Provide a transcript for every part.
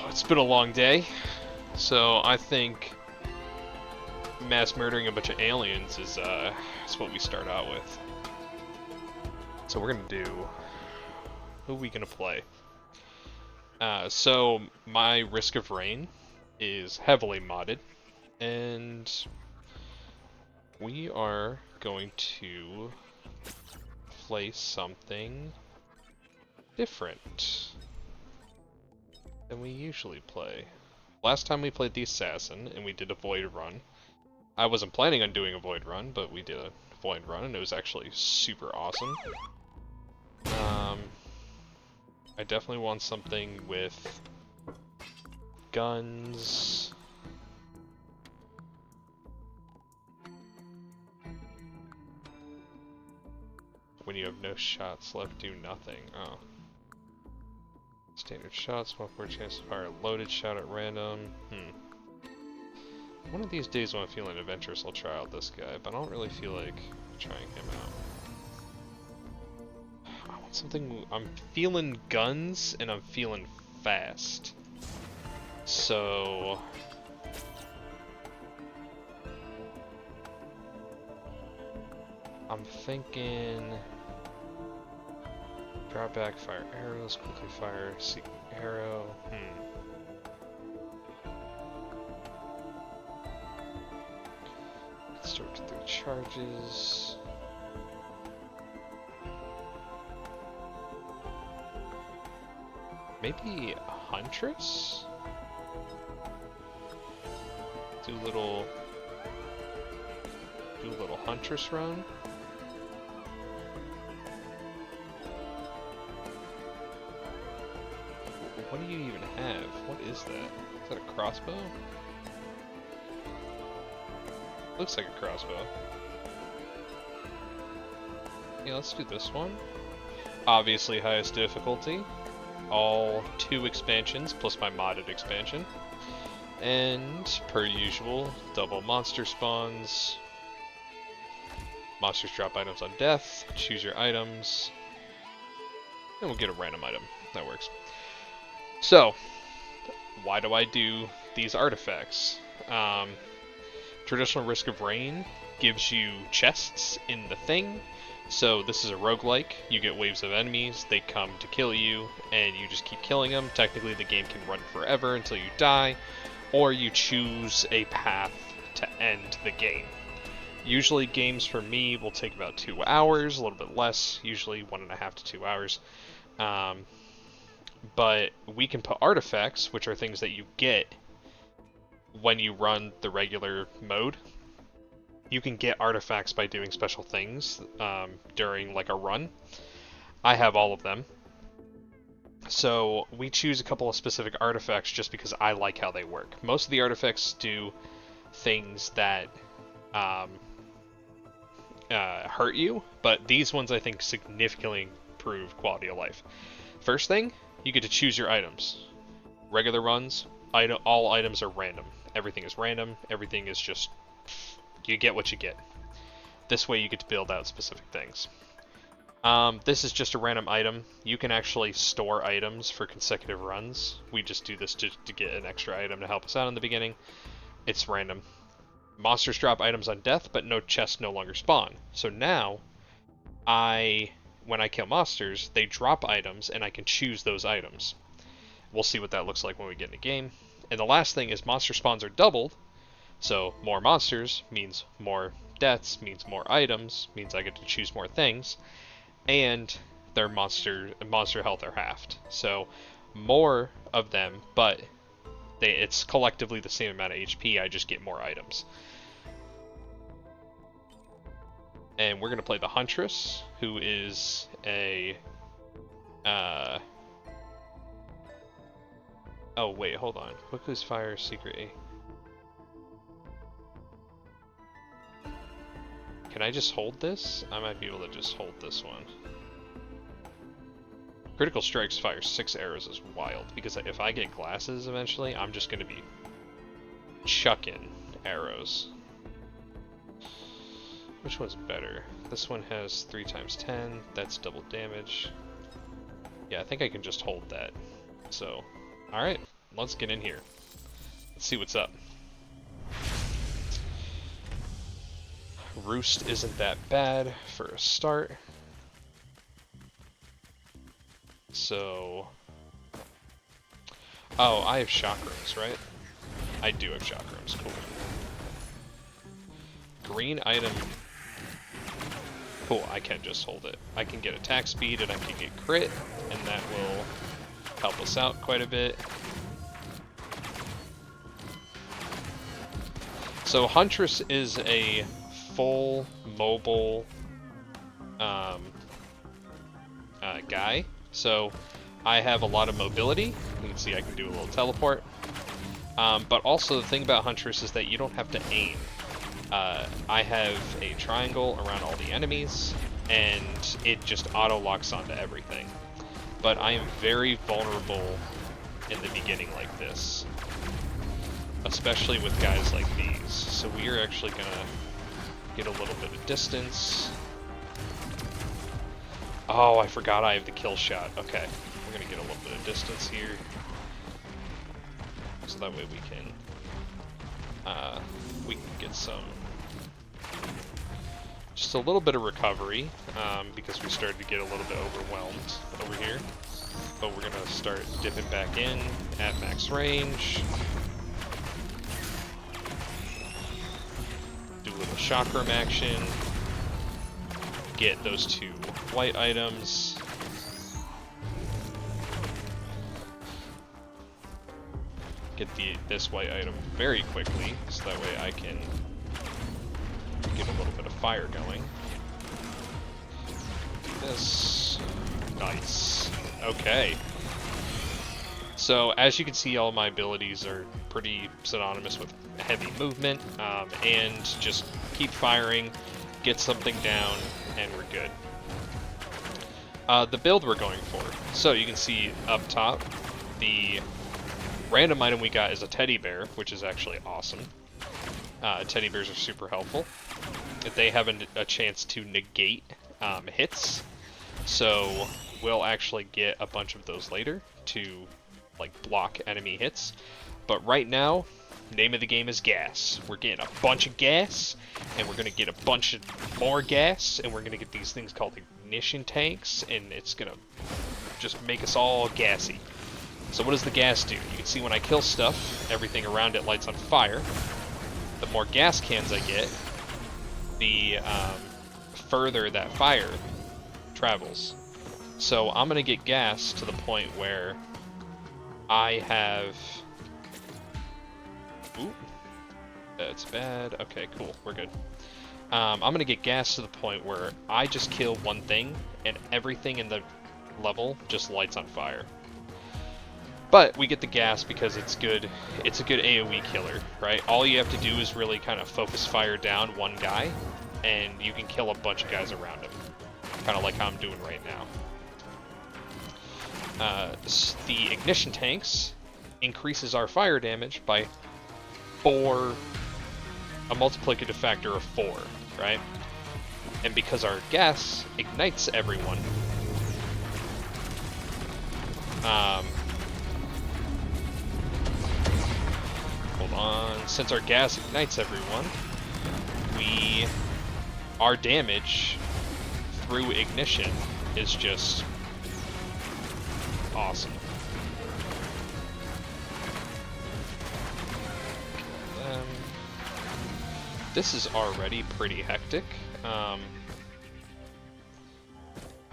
it's been a long day, so I think mass murdering a bunch of aliens is what we start out with. So we're gonna do. Who are we gonna play? So my Risk of Rain is heavily modded, and we are going to play something different than we usually play. Last time we played the Assassin, and we did a Void Run. I wasn't planning on doing a Void Run, but we did a Void Run, and it was actually super awesome. I definitely want something with guns. When you have no shots left, do nothing. Oh. Standard shots, 1/4 chance to fire a loaded shot at random. One of these days when I'm feeling adventurous, I'll try out this guy, but I don't really feel like trying him out. I want something. I'm feeling guns and I'm feeling fast. So I'm thinking drop back, fire arrows, quickly fire, seek arrow. Start with 3 charges. Maybe a Huntress? Do a little Huntress run. What do you even have? What is that? Is that a crossbow? Looks like a crossbow. Yeah, let's do this one. Obviously highest difficulty. All 2 expansions plus my modded expansion. And, per usual, double monster spawns. Monsters drop items on death. Choose your items. And we'll get a random item. That works. So, why do I do these artifacts? Traditional Risk of Rain gives you chests in the thing. So this is a roguelike. You get waves of enemies, they come to kill you, and you just keep killing them. Technically the game can run forever until you die, or you choose a path to end the game. Usually games for me will take about 2 hours, a little bit less, usually 1.5 to 2 hours. But we can put artifacts, which are things that you get when you run the regular mode. You can get artifacts by doing special things during like a run. I have all of them. So we choose a couple of specific artifacts just because I like how they work. Most of the artifacts do things that hurt you, but these ones I think significantly improve quality of life. First thing, you get to choose your items. Regular runs, all items are random. Everything is random. Everything is just, you get what you get. This way you get to build out specific things. This is just a random item. You can actually store items for consecutive runs. We just do this to get an extra item to help us out in the beginning. It's random. Monsters drop items on death, but no chests no longer spawn. So now, when I kill monsters, they drop items, and I can choose those items. We'll see what that looks like when we get in the game. And the last thing is monster spawns are doubled, so more monsters means more deaths, means more items, means I get to choose more things, and their monster health are halved. So more of them, but it's collectively the same amount of HP, I just get more items. And we're going to play the Huntress, who is a... Oh, wait, hold on. Quickly fire secret A. Can I just hold this? I might be able to just hold this one. Critical strikes fire 6 arrows is wild, because if I get glasses eventually, I'm just going to be chucking arrows. Which one's better? This one has 3 times 10, that's double damage. Yeah, I think I can just hold that. So, alright, let's get in here. Let's see what's up. Roost isn't that bad for a start. So... Oh, I have chakrams, right? I do have chakrams, cool. Green item... Cool, I can just hold it. I can get attack speed and I can get crit, and that will help us out quite a bit. So Huntress is a full mobile guy. So I have a lot of mobility. You can see I can do a little teleport. But also the thing about Huntress is that you don't have to aim. I have a triangle around all the enemies, and it just auto-locks onto everything. But I am very vulnerable in the beginning like this. Especially with guys like these. So we are actually gonna get a little bit of distance. Oh, I forgot I have the kill shot. Okay, we're gonna get a little bit of distance here. So that way we can get some, just a little bit of recovery, because we started to get a little bit overwhelmed over here. But we're gonna start dipping back in at max range. Do a little chakram action. Get those 2 white items. Get this white item very quickly, so that way I can get a little bit of fire going. Do this. Nice. Okay. So as you can see, all my abilities are pretty synonymous with heavy movement, and just keep firing, get something down, and we're good. The build we're going for. So you can see up top, the random item we got is a teddy bear, which is actually awesome. Teddy bears are super helpful. They have a chance to negate hits, so we'll actually get a bunch of those later to like block enemy hits. But right now, name of the game is gas. We're getting a bunch of gas, and we're gonna get a bunch of more gas, and we're gonna get these things called ignition tanks, and it's gonna just make us all gassy. So what does the gas do? You can see when I kill stuff, everything around it lights on fire. The more gas cans I get, the further that fire travels. So I'm gonna get gas to the point where I have... Ooh, that's bad. Okay, cool, we're good. I'm gonna get gas to the point where I just kill one thing, and everything in the level just lights on fire. But we get the gas because it's good. It's a good AoE killer, right? All you have to do is really kind of focus fire down one guy, and you can kill a bunch of guys around him. Kind of like how I'm doing right now. The ignition tanks increases our fire damage by a multiplicative factor of 4, right? And because our gas ignites everyone, hold on. Since our gas ignites everyone, our damage through ignition is just awesome. This is already pretty hectic. I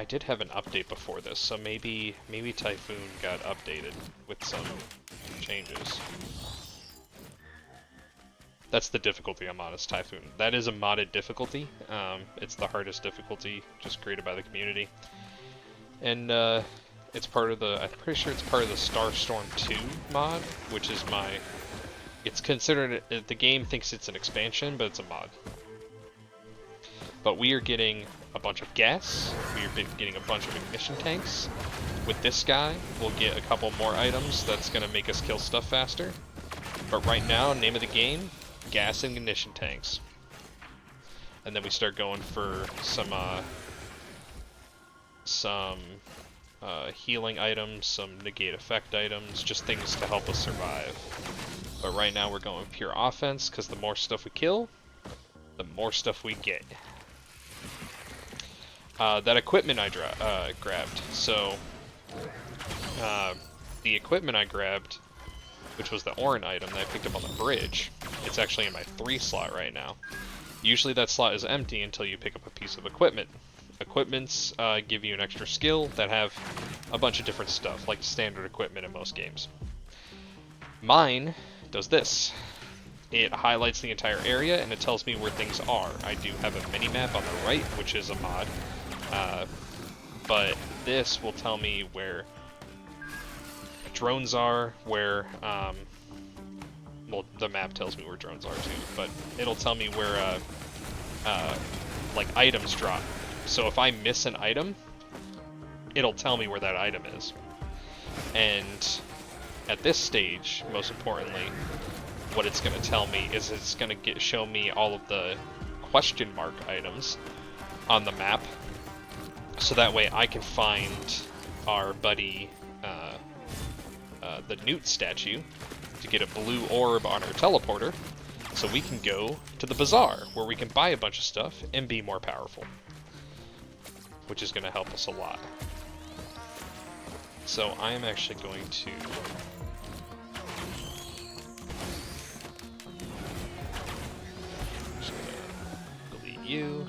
did have an update before this, so maybe Typhoon got updated with some changes. That's the difficulty I'm on, is Typhoon. That is a modded difficulty. It's the hardest difficulty, just created by the community. And it's part of the, I'm pretty sure it's part of the Starstorm 2 mod, which is it's considered, the game thinks it's an expansion, but it's a mod. But we are getting a bunch of gas, we are getting a bunch of ignition tanks. With this guy, we'll get a couple more items that's going to make us kill stuff faster. But right now, name of the game, gas and ignition tanks. And then we start going for some healing items, some negate effect items, just things to help us survive. But right now we're going pure offense, because the more stuff we kill, the more stuff we get. That equipment I grabbed. So, the equipment I grabbed, which was the Orin item that I picked up on the bridge, it's actually in my 3 slot right now. Usually that slot is empty until you pick up a piece of equipment. Equipments give you an extra skill that have a bunch of different stuff, like standard equipment in most games. Mine does this. It highlights the entire area and it tells me where things are. I do have a mini-map on the right, which is a mod, but this will tell me where drones are, where, well, the map tells me where drones are too, but it'll tell me where, like, items drop. So if I miss an item, it'll tell me where that item is. And at this stage, most importantly, what it's going to tell me is it's going to show me all of the question mark items on the map, so that way I can find our buddy, the Newt statue, to get a blue orb on our teleporter, so we can go to the bazaar, where we can buy a bunch of stuff and be more powerful, which is going to help us a lot. So I am actually going to delete you.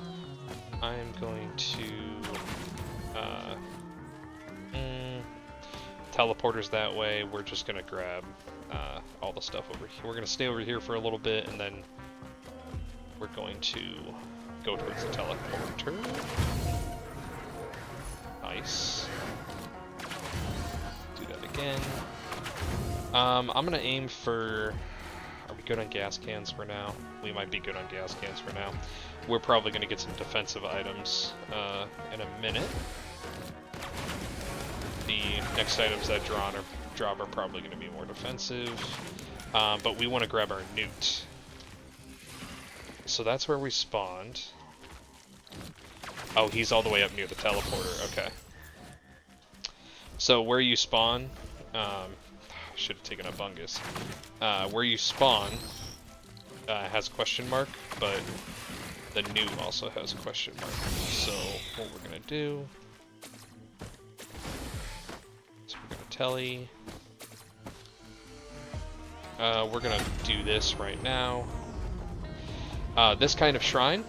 I am going to teleporters that way. We're just going to grab all the stuff over here. We're going to stay over here for a little bit, and then we're going to go towards the teleporter. Nice. Do that again. I'm gonna aim for... Are we good on gas cans for now? We might be good on gas cans for now. We're probably gonna get some defensive items in a minute. The next items that drop are probably gonna be more defensive. But we want to grab our Newt. So that's where we spawned. Oh, he's all the way up near the teleporter. Okay. So where you spawn, should have taken a bungus. Where you spawn has question mark, but the Newt also has a question mark. So what we're gonna do is we're gonna telly. We're gonna do this right now. This kind of shrine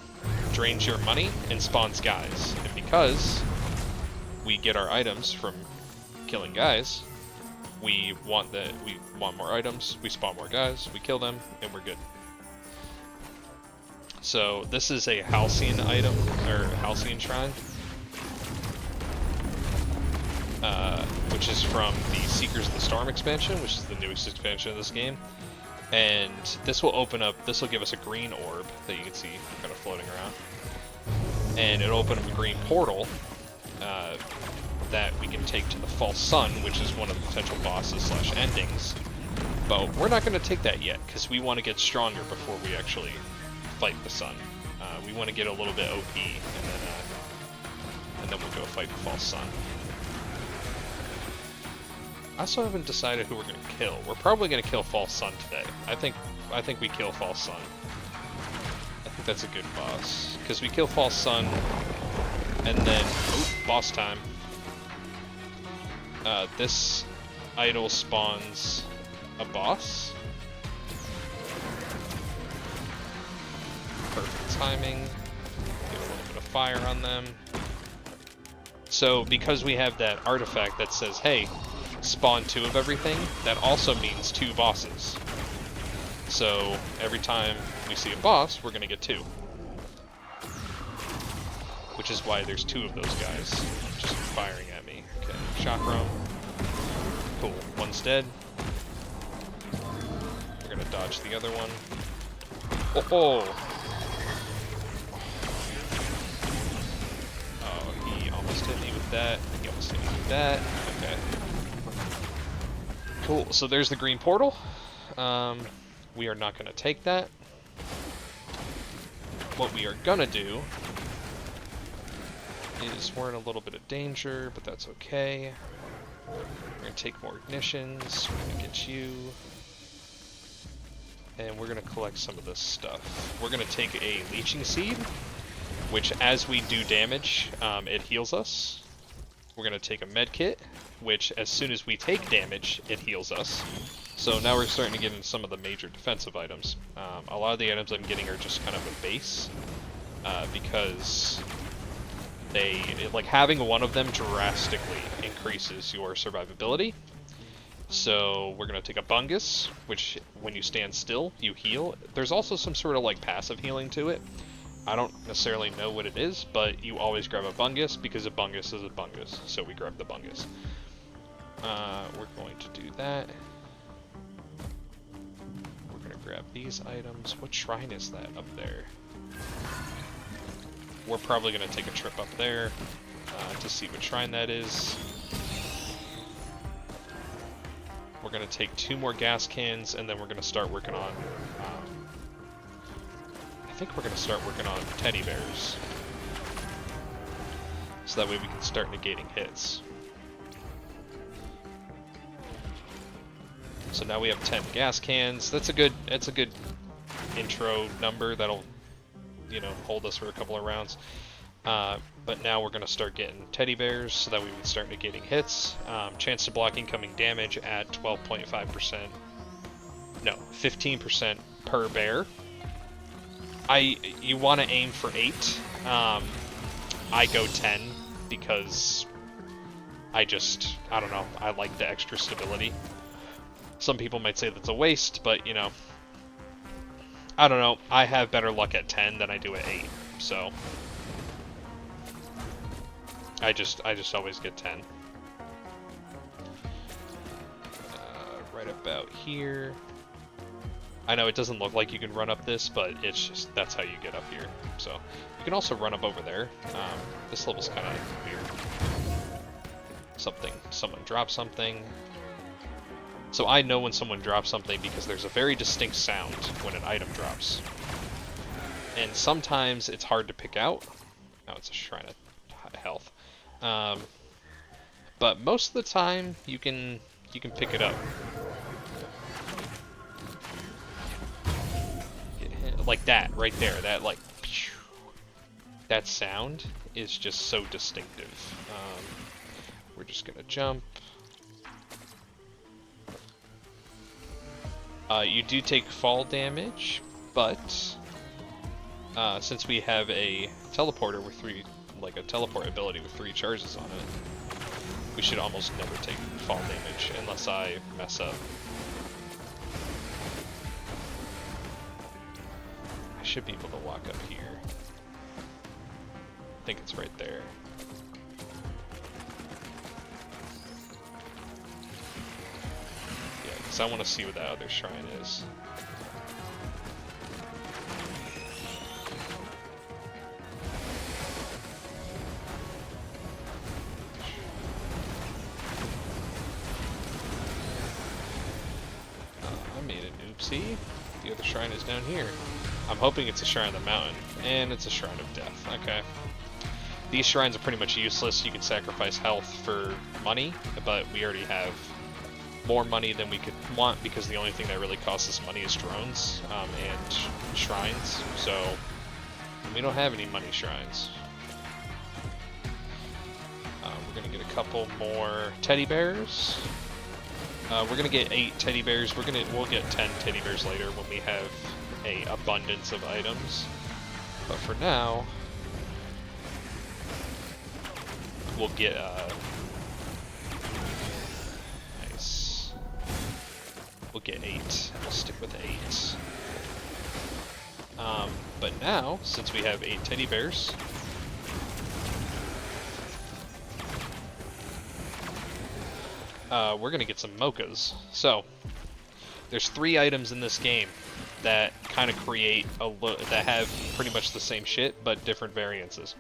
drains your money and spawns guys, and because we get our items from killing guys, we want more items, we spawn more guys, we kill them, and we're good. So this is a Halcyon item, or Halcyon shrine, which is from the Seekers of the Storm expansion, which is the newest expansion of this game. And this will open up, this will give us a green orb that you can see kind of floating around. And it'll open up a green portal that we can take to the False Sun, which is one of the potential bosses slash endings. But we're not going to take that yet, because we want to get stronger before we actually fight the Sun. We want to get a little bit OP, and then we'll go fight the False Sun. I also haven't decided who we're going to kill. We're probably going to kill False Sun today. I think we kill False Sun. I think that's a good boss, because we kill False Sun, and then boss time. This idol spawns a boss. Perfect timing. Get a little bit of fire on them. So because we have that artifact that says, hey, spawn 2 of everything, that also means 2 bosses. So every time we see a boss, we're gonna get 2. Which is why there's 2 of those guys just firing at me. Okay, shock roam. Cool, one's dead. We're gonna dodge the other one. Oh! Oh, he almost hit me with that. He almost hit me with that. Okay. Cool, so there's the green portal. We are not gonna take that. What we are gonna do is we're in a little bit of danger, but that's okay. We're going to take more ignitions, we're going to get you, and we're going to collect some of this stuff. We're going to take a leeching seed, which as we do damage, it heals us. We're going to take a med kit, which as soon as we take damage, it heals us. So now we're starting to get into some of the major defensive items. A lot of the items I'm getting are just kind of a base, because like having one of them drastically increases your survivability. So we're going to take a bungus, which when you stand still, you heal. There's also some sort of like passive healing to it. I don't necessarily know what it is, but you always grab a bungus because a bungus is a bungus. So we grab the bungus. We're going to do that. We're going to grab these items. What shrine is that up there? We're probably going to take a trip up there to see what shrine that is. We're going to take 2 more gas cans, and then we're going to start working on... I think we're going to start working on teddy bears. So that way we can start negating hits. So now we have 10 gas cans. That's a good intro number that'll, you know, hold us for a couple of rounds. But now we're going to start getting teddy bears so that we can start negating hits. Chance to block incoming damage at 12.5%. No, 15% per bear. You want to aim for 8. I go 10 because I don't know, I like the extra stability. Some people might say that's a waste, but you know, I don't know, I have better luck at 10 than I do at 8, so I just always get 10. Right about here. I know it doesn't look like you can run up this, but it's just, that's how you get up here. So, you can also run up over there. This level's kind of weird. Someone dropped something. So I know when someone drops something because there's a very distinct sound when an item drops. And sometimes it's hard to pick out. Oh, it's a shrine of health. But most of the time, you can pick it up. Like that, right there, that like, that sound is just so distinctive. We're just gonna jump. You do take fall damage, but since we have a teleporter with a teleport ability with 3 charges on it, we should almost never take fall damage unless I mess up. I should be able to walk up here. I think it's right there. Yeah, because I want to see what that other shrine is. I made an oopsie. The other shrine is down here. I'm hoping it's a Shrine of the Mountain, and it's a Shrine of Death. Okay. These shrines are pretty much useless. You can sacrifice health for money, but we already have more money than we could want because the only thing that really costs us money is drones and shrines. So we don't have any money shrines. We're gonna get a couple more teddy bears. We're gonna get 8 teddy bears. We'll get 10 teddy bears later when we have a abundance of items, but for now we'll get nice. We'll get 8. We'll stick with 8. But now, since we have 8 teddy bears, we're gonna get some mochas. So there's 3 items in this game that kind of create that have pretty much the same shit but different variances.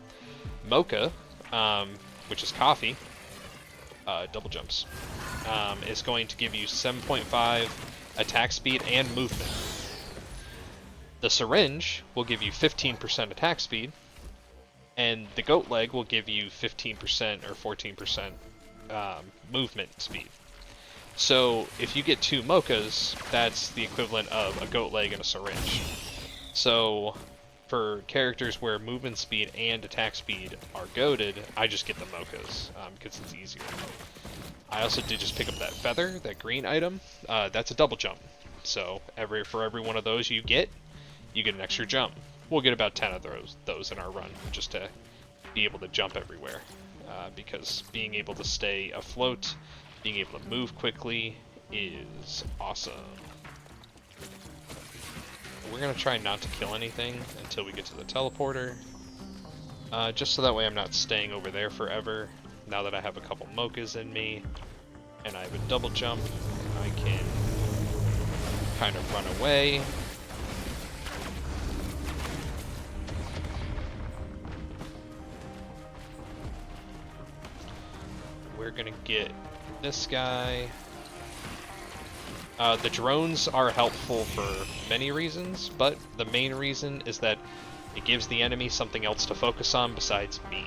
Mocha, which is coffee, double jumps, is going to give you 7.5 attack speed and movement. The syringe will give you 15% attack speed And the goat leg will give you 15% or 14% movement speed. So if you get 2 mochas, that's the equivalent of a goat leg and a syringe. So for characters where movement speed and attack speed are goated, I just get the mochas because it's easier. I also did just pick up that feather, that green item. That's a double jump. So for every one of those you get an extra jump. We'll get about 10 of those in our run, just to be able to jump everywhere. Because being able to stay afloat, being able to move quickly is awesome. We're going to try not to kill anything until we get to the teleporter. Just so that way I'm not staying over there forever. Now that I have a couple mochas in me, and I have a double jump, I can kind of run away. We're gonna get this guy. The drones are helpful for many reasons, but the main reason is that it gives the enemy something else to focus on besides me.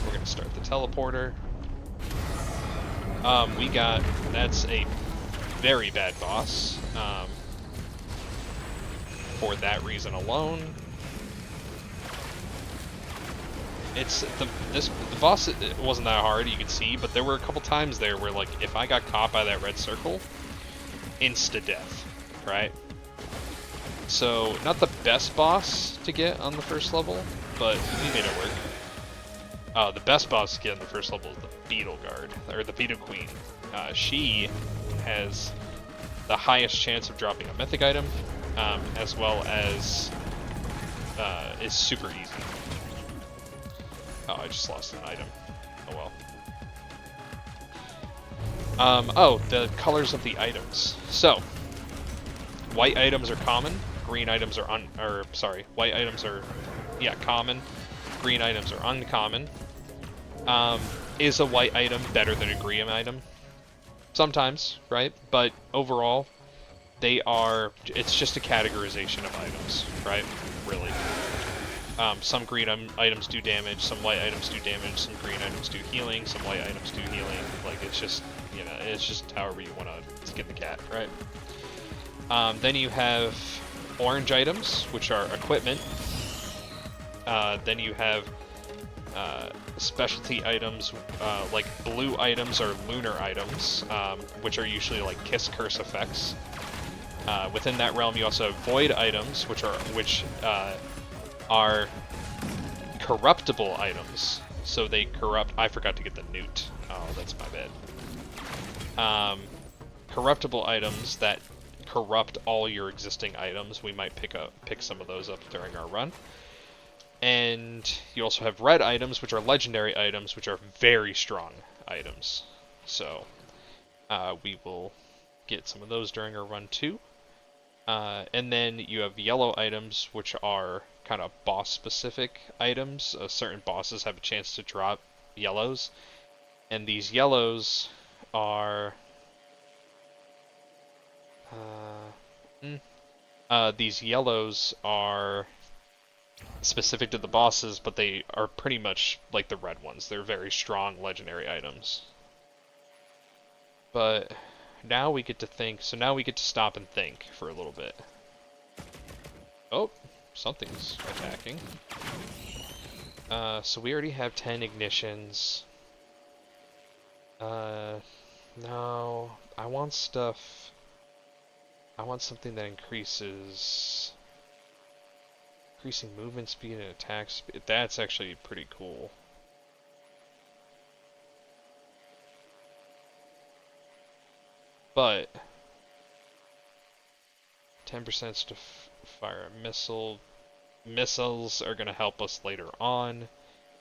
We're gonna start the teleporter. That's a very bad boss, for that reason alone. The boss, it wasn't that hard, you could see, but there were a couple times there where, like, if I got caught by that red circle, insta-death, right? So, not the best boss to get on the first level, but we made it work. The best boss to get on the first level is the Beetle Guard, or the Beetle Queen. She has the highest chance of dropping a mythic item, as well as is super easy. Oh, I just lost an item. Oh well. The colors of the items. So, white items are common, green items are white items are, common, green items are uncommon. Is a white item better than a green item? Sometimes, right? But overall, it's just a categorization of items, right? Really. Some green items do damage, some white items do damage, some green items do healing, some white items do healing. Like, it's just, it's just however you want to skin the cat, right? Then you have orange items, which are equipment. Then you have specialty items, like blue items or lunar items, which are usually like kiss curse effects. Within that realm, you also have void items, which are corruptible items. So they corrupt. I forgot to get the newt. Oh, that's my bad. Corruptible items that corrupt all your existing items. We might pick some of those up during our run. And you also have red items, which are legendary items, which are very strong items. So we will get some of those during our run too. And then you have yellow items, which are kind of boss-specific items. Certain bosses have a chance to drop yellows, and these yellows are specific to the bosses, but they are pretty much like the red ones. They're very strong legendary items. But now we get to think, so now we get to stop and think for a little bit. Oh, something's attacking. So we already have 10 ignitions. No, I want stuff. I want something that increasing movement speed and attack speed. That's actually pretty cool. But 10% to fire a missile. Missiles are going to help us later on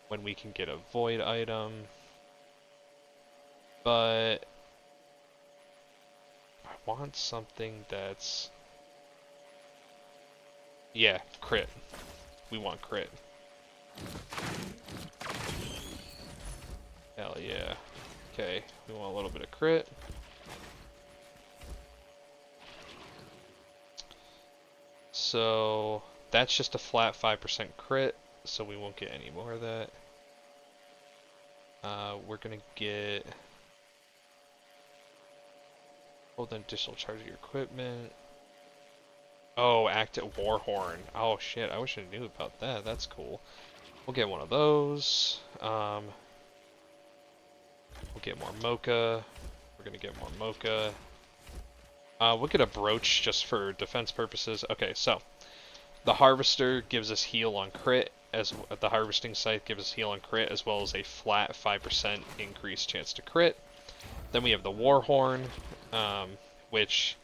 when we can get a void item. But I want something that's... Yeah, crit. We want crit. Hell yeah. Okay, we want a little bit of crit. So That's just a flat 5% crit, so we won't get any more of that. We're gonna get... Hold an additional charge of your equipment. Oh, active war horn. Oh shit, I wish I knew about that. That's cool. We'll get one of those. We'll get more mocha. We're gonna get more mocha. We'll get a brooch just for defense purposes. Okay, so the harvester gives us heal on crit, as the harvesting scythe gives us heal on crit, as well as a flat 5% increased chance to crit. Then we have the war horn, which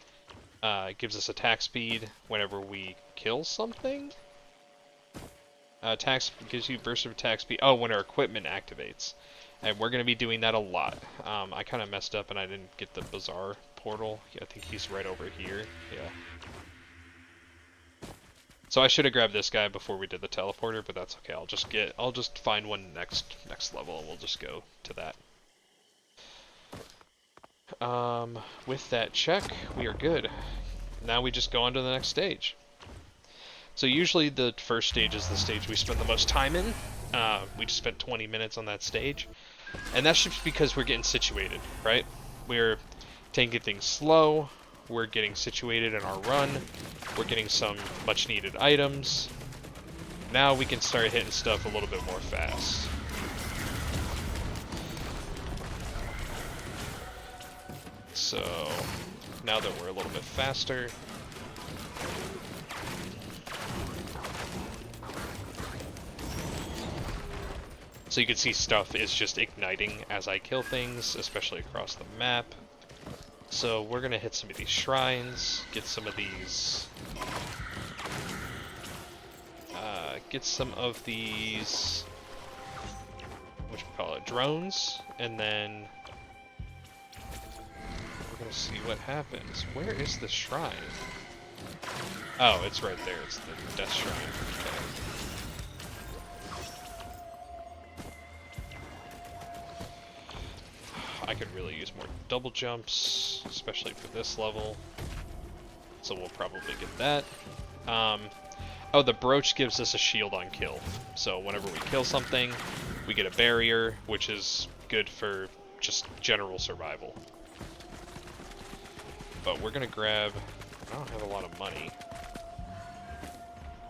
gives us attack speed whenever we kill something. Gives you burst of attack speed. Oh, when our equipment activates. And we're going to be doing that a lot. I kind of messed up and I didn't get the Bazaar portal. I think he's right over here. Yeah. So I should have grabbed this guy before we did the teleporter, but that's okay. I'll just find one next level and we'll just go to that. With that check, we are good. Now we just go on to the next stage. So usually the first stage is the stage we spend the most time in. We just spent 20 minutes on that stage. And that's just because we're getting situated, right? We're taking things slow. We're getting situated in our run. We're getting some much needed items. Now we can start hitting stuff a little bit more fast. So now that we're a little bit faster, so you can see stuff is just igniting as I kill things, especially across the map. So we're gonna hit some of these shrines, get some of these, drones, and then we're gonna see what happens. Where is the shrine? Oh, it's right there. It's the death shrine. Okay. I could really use more double jumps, especially for this level. So we'll probably get that. Oh, the brooch gives us a shield on kill. So whenever we kill something, we get a barrier, which is good for just general survival. But we're gonna grab... I don't have a lot of money.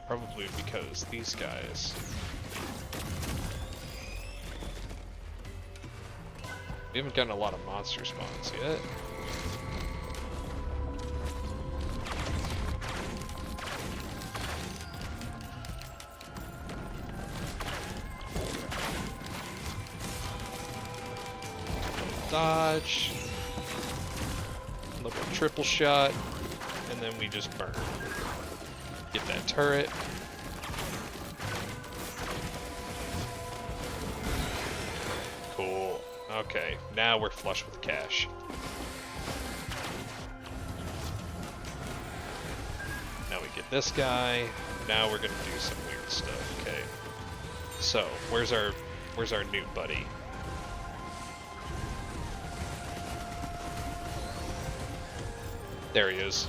Probably because these guys... We haven't gotten a lot of monster spawns yet. Dodge. Little triple shot. And then we just burn. Get that turret. Cool. Okay, now we're flush with cash. Now we get this guy. Now we're gonna do some weird stuff. Okay. So, where's our new buddy? There he is.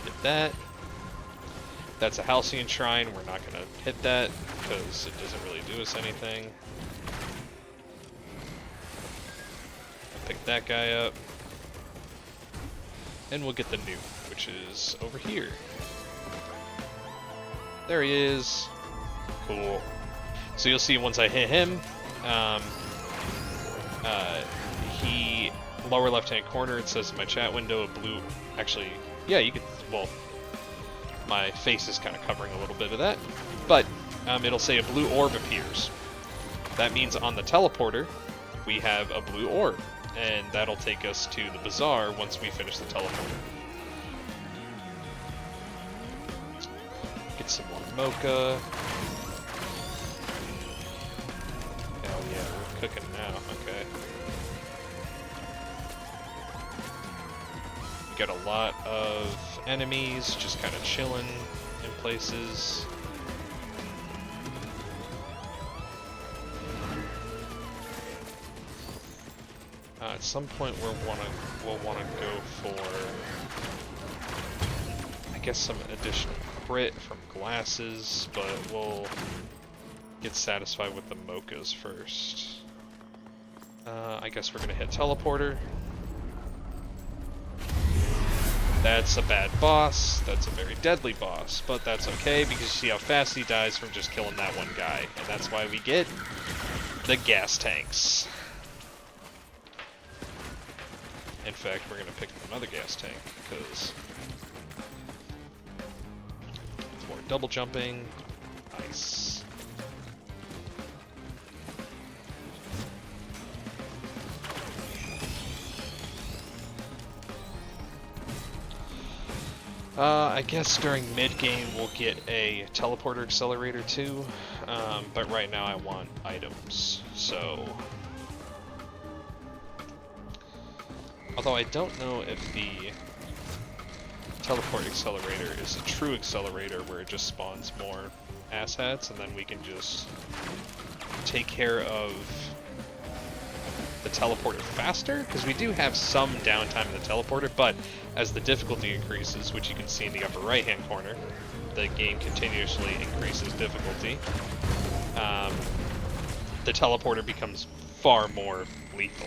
Get that. That's a Halcyon Shrine. We're not going to hit that because it doesn't really do us anything. Pick that guy up. And we'll get the nuke, which is over here. There he is. Cool. So you'll see once I hit him, he, lower left-hand corner, it says in my chat window, a blue, actually, yeah, you could, well, my face is kind of covering a little bit of that, but it'll say a blue orb appears. That means on the teleporter, we have a blue orb, and that'll take us to the bazaar once we finish the teleporter. Get some more mocha. Hell yeah, we're cooking now, okay. We got a lot of enemies just kind of chilling in places. At some point we'll wanna go for, I guess, some additional crit from glasses, but we'll get satisfied with the mochas first. I guess we're gonna hit teleporter. That's a bad boss. That's a very deadly boss, but that's okay because you see how fast he dies from just killing that one guy, and that's why we get the gas tanks. In fact, we're gonna pick another gas tank because more double jumping. Nice. I guess during mid-game we'll get a teleporter accelerator too, but right now I want items, so... Although I don't know if the teleport accelerator is a true accelerator where it just spawns more asshats and then we can just take care of the teleporter faster, because we do have some downtime in the teleporter, but as the difficulty increases, which you can see in the upper right hand corner, the game continuously increases difficulty. The teleporter becomes far more lethal.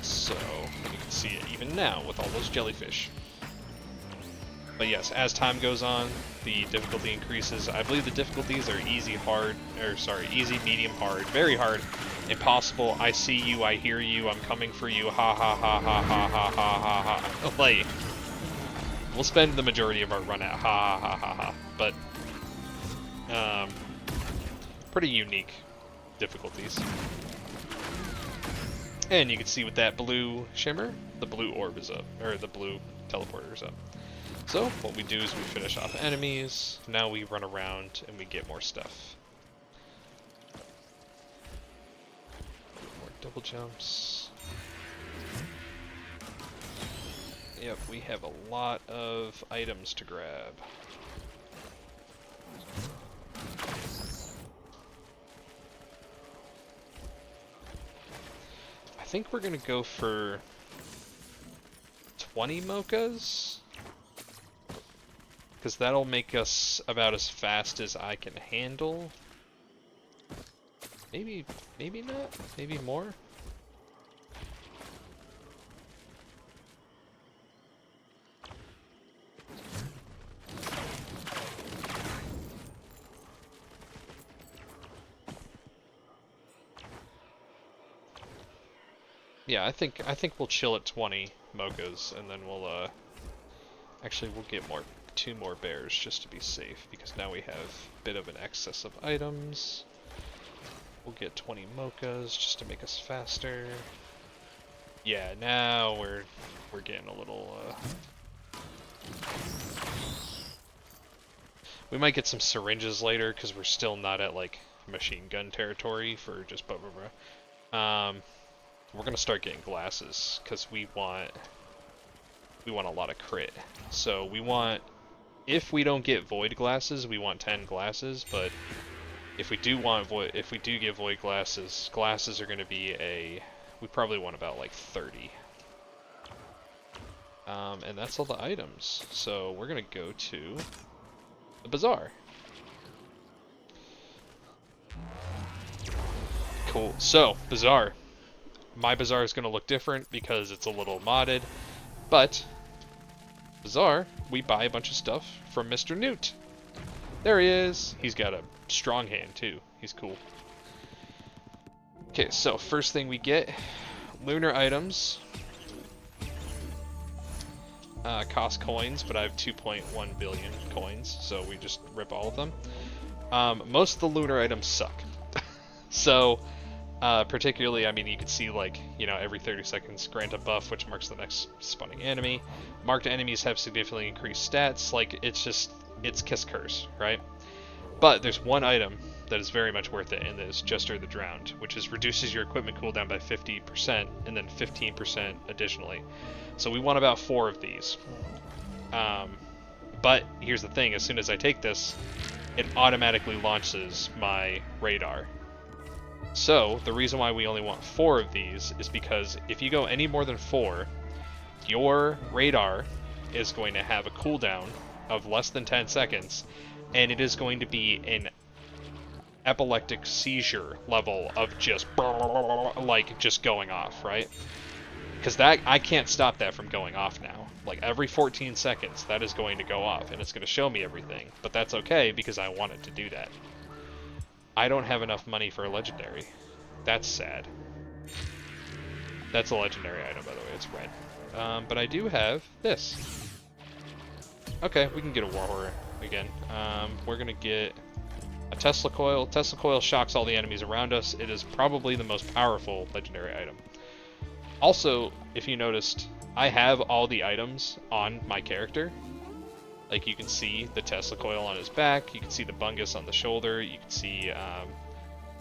So you can see it even now with all those jellyfish. But yes, as time goes on, the difficulty increases. I believe the difficulties are easy, hard, or sorry, easy, medium, hard, very hard, impossible, I see you, I hear you, I'm coming for you, ha ha ha ha ha ha ha ha ha. Like, we'll spend the majority of our run at ha ha ha ha ha, but pretty unique difficulties. And you can see with that blue shimmer, the blue orb is up, or the blue teleporter is up. So, what we do is we finish off enemies, now we run around and we get more stuff. More double jumps. Yep, we have a lot of items to grab. I think we're gonna go for 20 mochas, because that'll make us about as fast as I can handle. Maybe not, maybe more. Yeah, I think we'll chill at 20 mochas, and then we'll actually we'll get two more bears just to be safe, because now we have a bit of an excess of items. We'll get 20 mochas just to make us faster. Yeah, now we're getting a little we might get some syringes later because we're still not at like machine gun territory for just blah blah blah. We're gonna start getting glasses because we want a lot of crit. So we want, if we don't get void glasses, we want 10 glasses. But if we do get void glasses, glasses are gonna be we probably want about like 30. And that's all the items. So we're gonna go to the bazaar. Cool. So bazaar. My bazaar is going to look different because it's a little modded, but bazaar, we buy a bunch of stuff from Mr. Newt. There he is. He's got a strong hand too. He's cool. Okay, so first thing we get, lunar items. Cost coins, but I have 2.1 billion coins, so we just rip all of them. Most of the lunar items suck. So particularly, I mean, you can see, like, you know, every 30 seconds grant a buff, which marks the next spawning enemy. Marked enemies have significantly increased stats. Like, it's Kiss Curse, right? But there's one item that is very much worth it, and that is Jester the Drowned, which reduces your equipment cooldown by 50%, and then 15% additionally. So we want about 4 of these. But here's the thing, as soon as I take this, it automatically launches my radar. So, the reason why we only want 4 of these is because if you go any more than 4, your radar is going to have a cooldown of less than 10 seconds, and it is going to be an epileptic seizure level of just like just going off, right? Because that I can't stop that from going off now. Like every 14 seconds, that is going to go off, and it's going to show me everything. But that's okay because I want it to do that. I don't have enough money for a legendary. That's sad. That's a legendary item, by the way. It's red. But I do have this. Okay, we can get a Warhorror again. We're gonna get a Tesla Coil. Tesla Coil shocks all the enemies around us. It is probably the most powerful legendary item. Also, if you noticed, I have all the items on my character. Like, you can see the Tesla Coil on his back, you can see the Bungus on the shoulder, you can see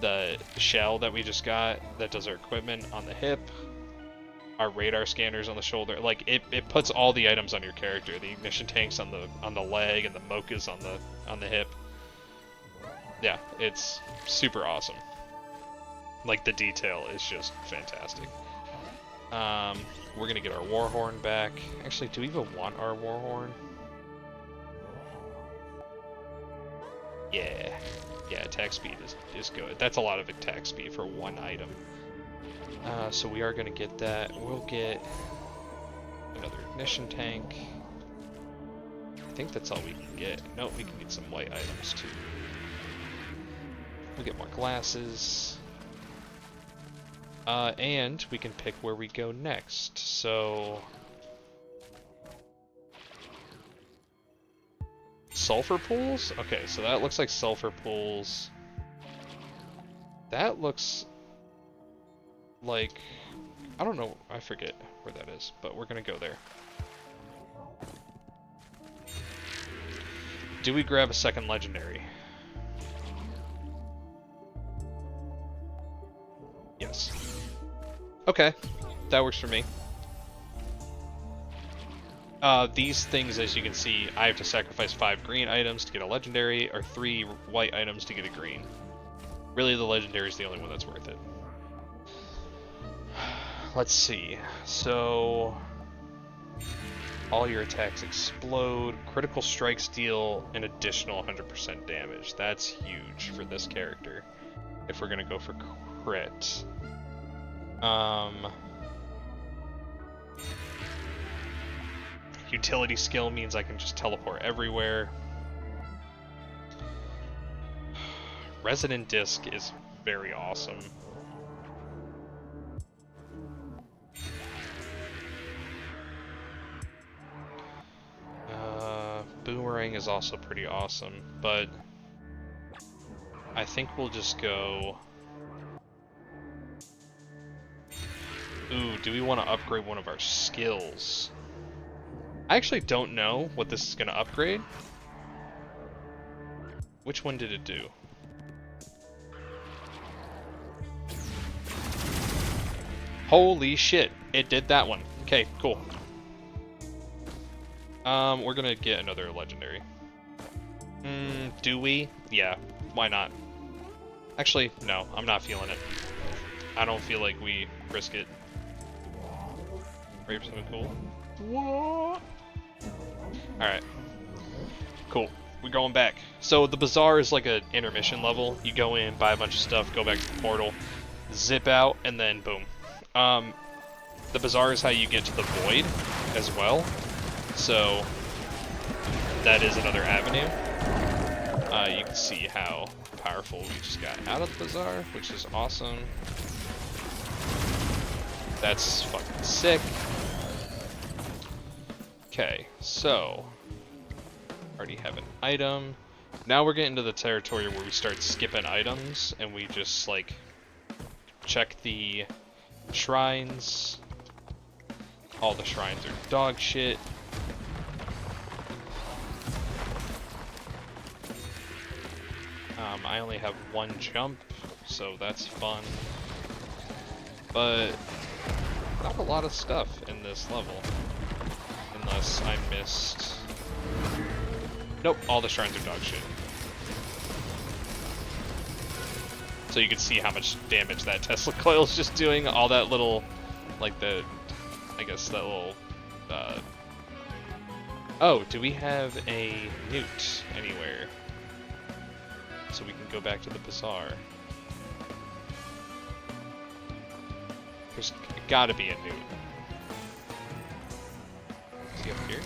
the shell that we just got that does our equipment on the hip, our radar scanners on the shoulder. Like, it puts all the items on your character. The ignition tanks on the leg, and the Mochas on the hip. Yeah, it's super awesome. Like, the detail is just fantastic. We're gonna get our Warhorn back. Actually, do we even want our Warhorn? Yeah, attack speed is good. That's a lot of attack speed for one item. So we are gonna get that. We'll get another ignition tank. I think that's all we can get. No, we can get some white items too. We'll get more glasses. And we can pick where we go next. So sulfur pools? Okay, so that looks like sulfur pools. That looks like, I don't know, I forget where that is, but we're gonna go there. Do we grab a second legendary? Yes. Okay, that works for me. These things, as you can see, I have to sacrifice 5 green items to get a legendary, or 3 white items to get a green. Really, the legendary is the only one that's worth it. Let's see. So, all your attacks explode. Critical strikes deal an additional 100% damage. That's huge for this character. If we're gonna go for crit. Utility skill means I can just teleport everywhere. Resonant Disc is very awesome. Boomerang is also pretty awesome, but I think we'll just go... Ooh, do we want to upgrade one of our skills? I actually don't know what this is going to upgrade. Which one did it do? Holy shit, it did that one. Okay, cool. We're gonna get another legendary. Do we? Yeah, why not? Actually, no, I'm not feeling it. I don't feel like we risk it. Grab something cool. What? Alright. Cool. We're going back. So the bazaar is like an intermission level. You go in, buy a bunch of stuff, go back to the portal, zip out, and then boom. The bazaar is how you get to the void as well. So that is another avenue. You can see how powerful we just got out of the bazaar, which is awesome. That's fucking sick. Okay, so already have an item. Now we're getting to the territory where we start skipping items and we just like check the shrines. All the shrines are dog shit. I only have 1 jump, so that's fun. But not a lot of stuff in this level. Unless I missed... Nope, all the shrines are dog shit. So you can see how much damage that Tesla coil is just doing. All that little, like I guess that little, oh, do we have a newt anywhere? So we can go back to the bazaar. There's gotta be a newt. Is he up here?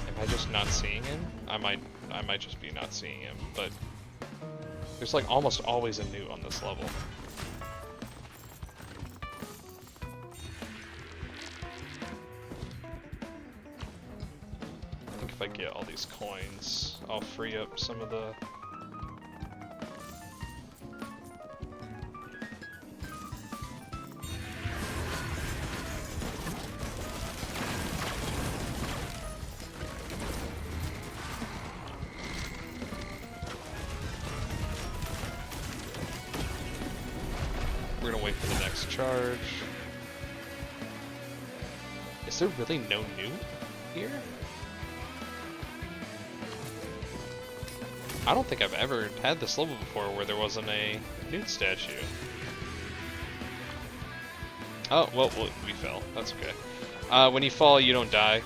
Am I just not seeing him? I might just be not seeing him, but there's like almost always a newt on this level. I think if I get all these coins, I'll free up some of the... We're gonna wait for the next charge. Is there really no newt here? I don't think I've ever had this level before where there wasn't a newt statue. Oh, well, we fell. That's okay. When you fall, you don't die.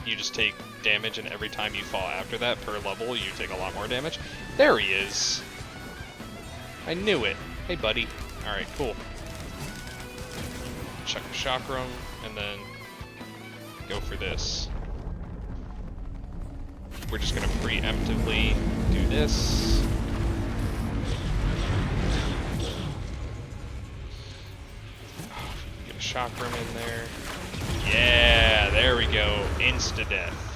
You just take damage, and every time you fall after that, per level, you take a lot more damage. There he is! I knew it. Hey, buddy. Alright, cool. Check the chakram, and then go for this. We're just gonna preemptively do this. Get a chakram in there. Yeah, there we go. Insta-death.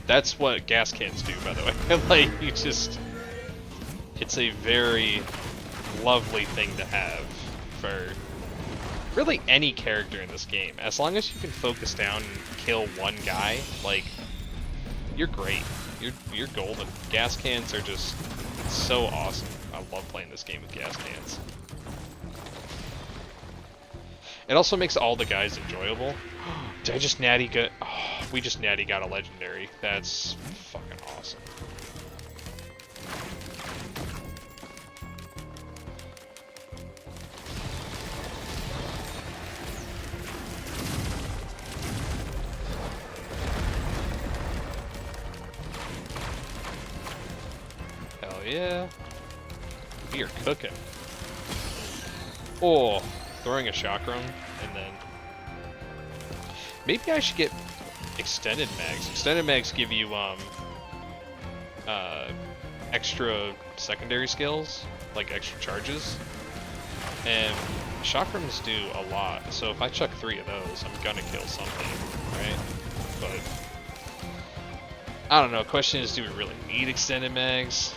That's what gas cans do, by the way. Like, you just... It's a very lovely thing to have for really any character in this game. As long as you can focus down and kill one guy, like, you're great. You're golden. Gas cans are just so awesome. I love playing this game with gas cans. It also makes all the guys enjoyable. Did I just natty get... Oh, we just natty got a legendary. That's fucking awesome. Hell yeah. We are cooking. Oh, throwing a chakram and then... Maybe I should get extended mags. Extended mags give you extra secondary skills, like extra charges. And chakrams do a lot. So if I chuck 3 of those, I'm gonna kill something, right? But I don't know. Question is, do we really need extended mags?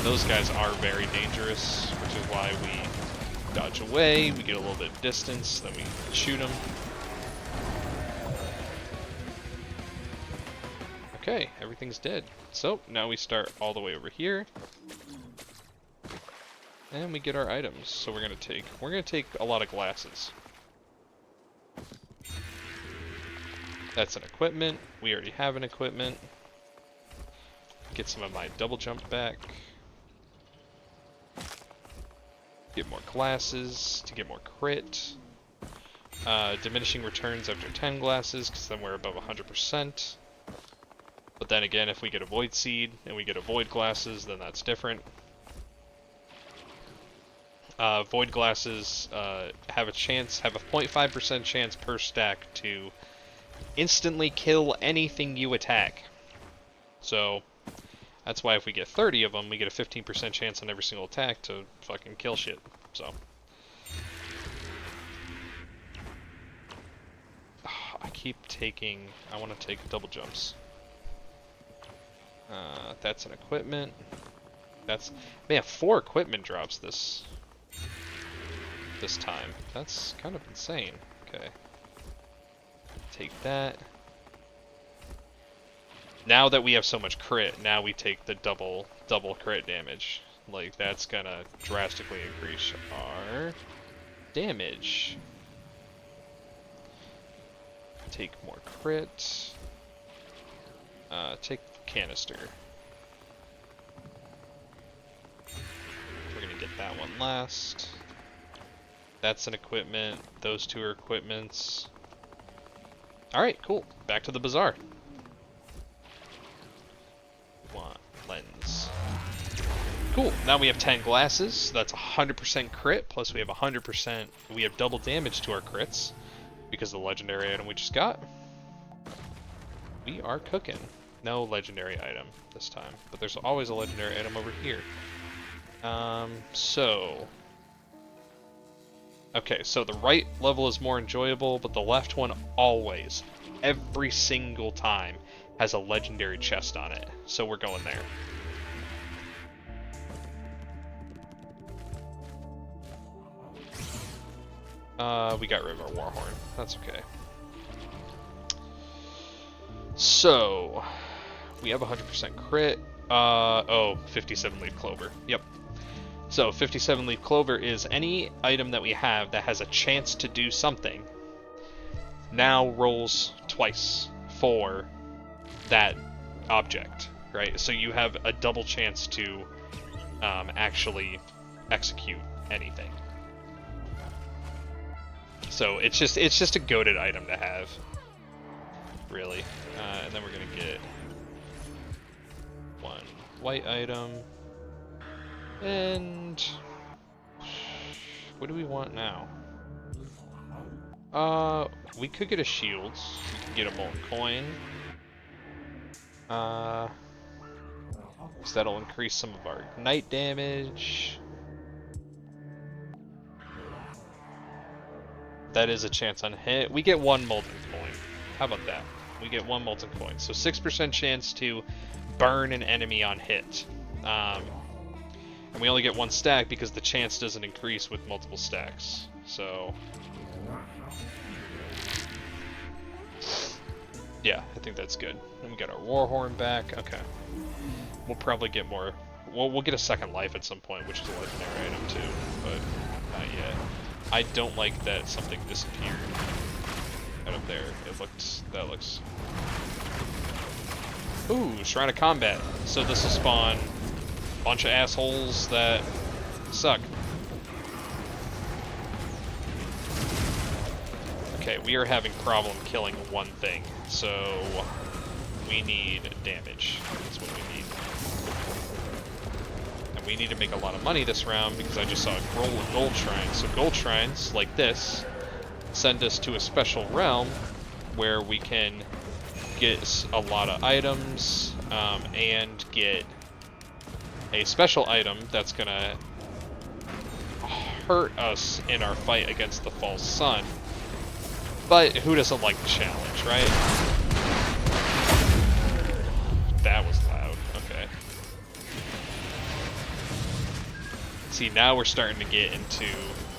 Those guys are very dangerous, which is why we dodge away, we get a little bit of distance, then we shoot them. Okay, everything's dead. So, now we start all the way over here. And we get our items. So we're gonna take a lot of glasses. That's an equipment. We already have an equipment. Get some of my double jump back. Get more glasses to get more crit. Diminishing returns after 10 glasses, because then we're above 100%. But then again, if we get a void seed and we get a void glasses, then that's different. Void glasses have a 0.5% chance per stack to instantly kill anything you attack. So that's why if we get 30 of them, we get a 15% chance on every single attack to fucking kill shit. So I want to take double jumps. That's an equipment. Man, 4 equipment drops this time. That's kind of insane. Okay. Take that. Now that we have so much crit, now we take the double crit damage. Like, that's gonna drastically increase our damage. Take more crit. Take canister. We're gonna get that one last. That's an equipment. Those two are equipments. Alright, cool. Back to the bazaar. Want lens. Cool. Now we have 10 glasses. So that's 100% crit, plus we have 100%. We have double damage to our crits because of the legendary item we just got. We are cooking. No legendary item this time, but there's always a legendary item over here. Okay, so the right level is more enjoyable, but the left one always, every single time, has a legendary chest on it. So we're going there. We got rid of our Warhorn. That's okay. So, we have 100% crit. 57 leaf clover. Yep. So 57 leaf clover is any item that we have that has a chance to do something now rolls twice for that object, right? So you have a double chance to actually execute anything. So it's just a goated item to have, really. And then we're gonna get one white item. And what do we want now? We could get a shield. We could get a molten coin. So that'll increase some of our ignite damage. That is a chance on hit. We get one molten coin. How about that? We get one molten coin. So 6% chance to burn an enemy on hit. And we only get one stack because the chance doesn't increase with multiple stacks. So, yeah, I think that's good. And we got our Warhorn back. Okay. We'll probably get more. We'll get a second life at some point, which is a legendary item too, but not yet. I don't like that something disappeared out of there. That looks... Ooh, Shrine of Combat. So this will spawn a bunch of assholes that suck. Okay, we are having problem killing one thing, so we need damage. That's what we need. And we need to make a lot of money this round because I just saw a gold shrine. So gold shrines, like this, send us to a special realm where we can get a lot of items and get a special item that's gonna hurt us in our fight against the false sun. But who doesn't like the challenge, right? That was loud. Okay. See, now we're starting to get into...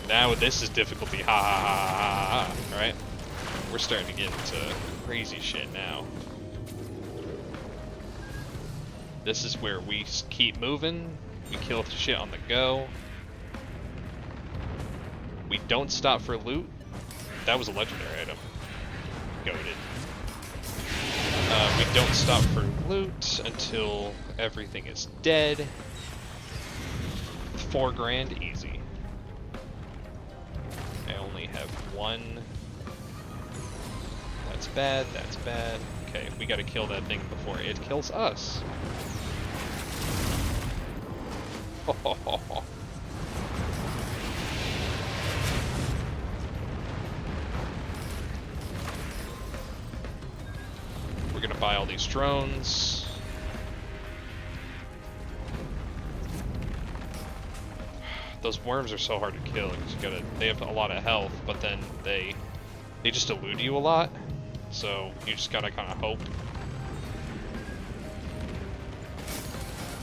Now this is difficulty. Ha ha ha ha ha, right? We're starting to get into crazy shit now. This is where we keep moving. We kill the shit on the go. We don't stop for loot. That was a legendary item. Goated. We don't stop for loot until everything is dead. 4 grand, easy. I only have one. That's bad, that's bad. Okay, we gotta kill that thing before it kills us. Ho ho ho ho. We're gonna buy all these drones. Those worms are so hard to kill because they have a lot of health, but then they just elude you a lot. So you just gotta kind of hope.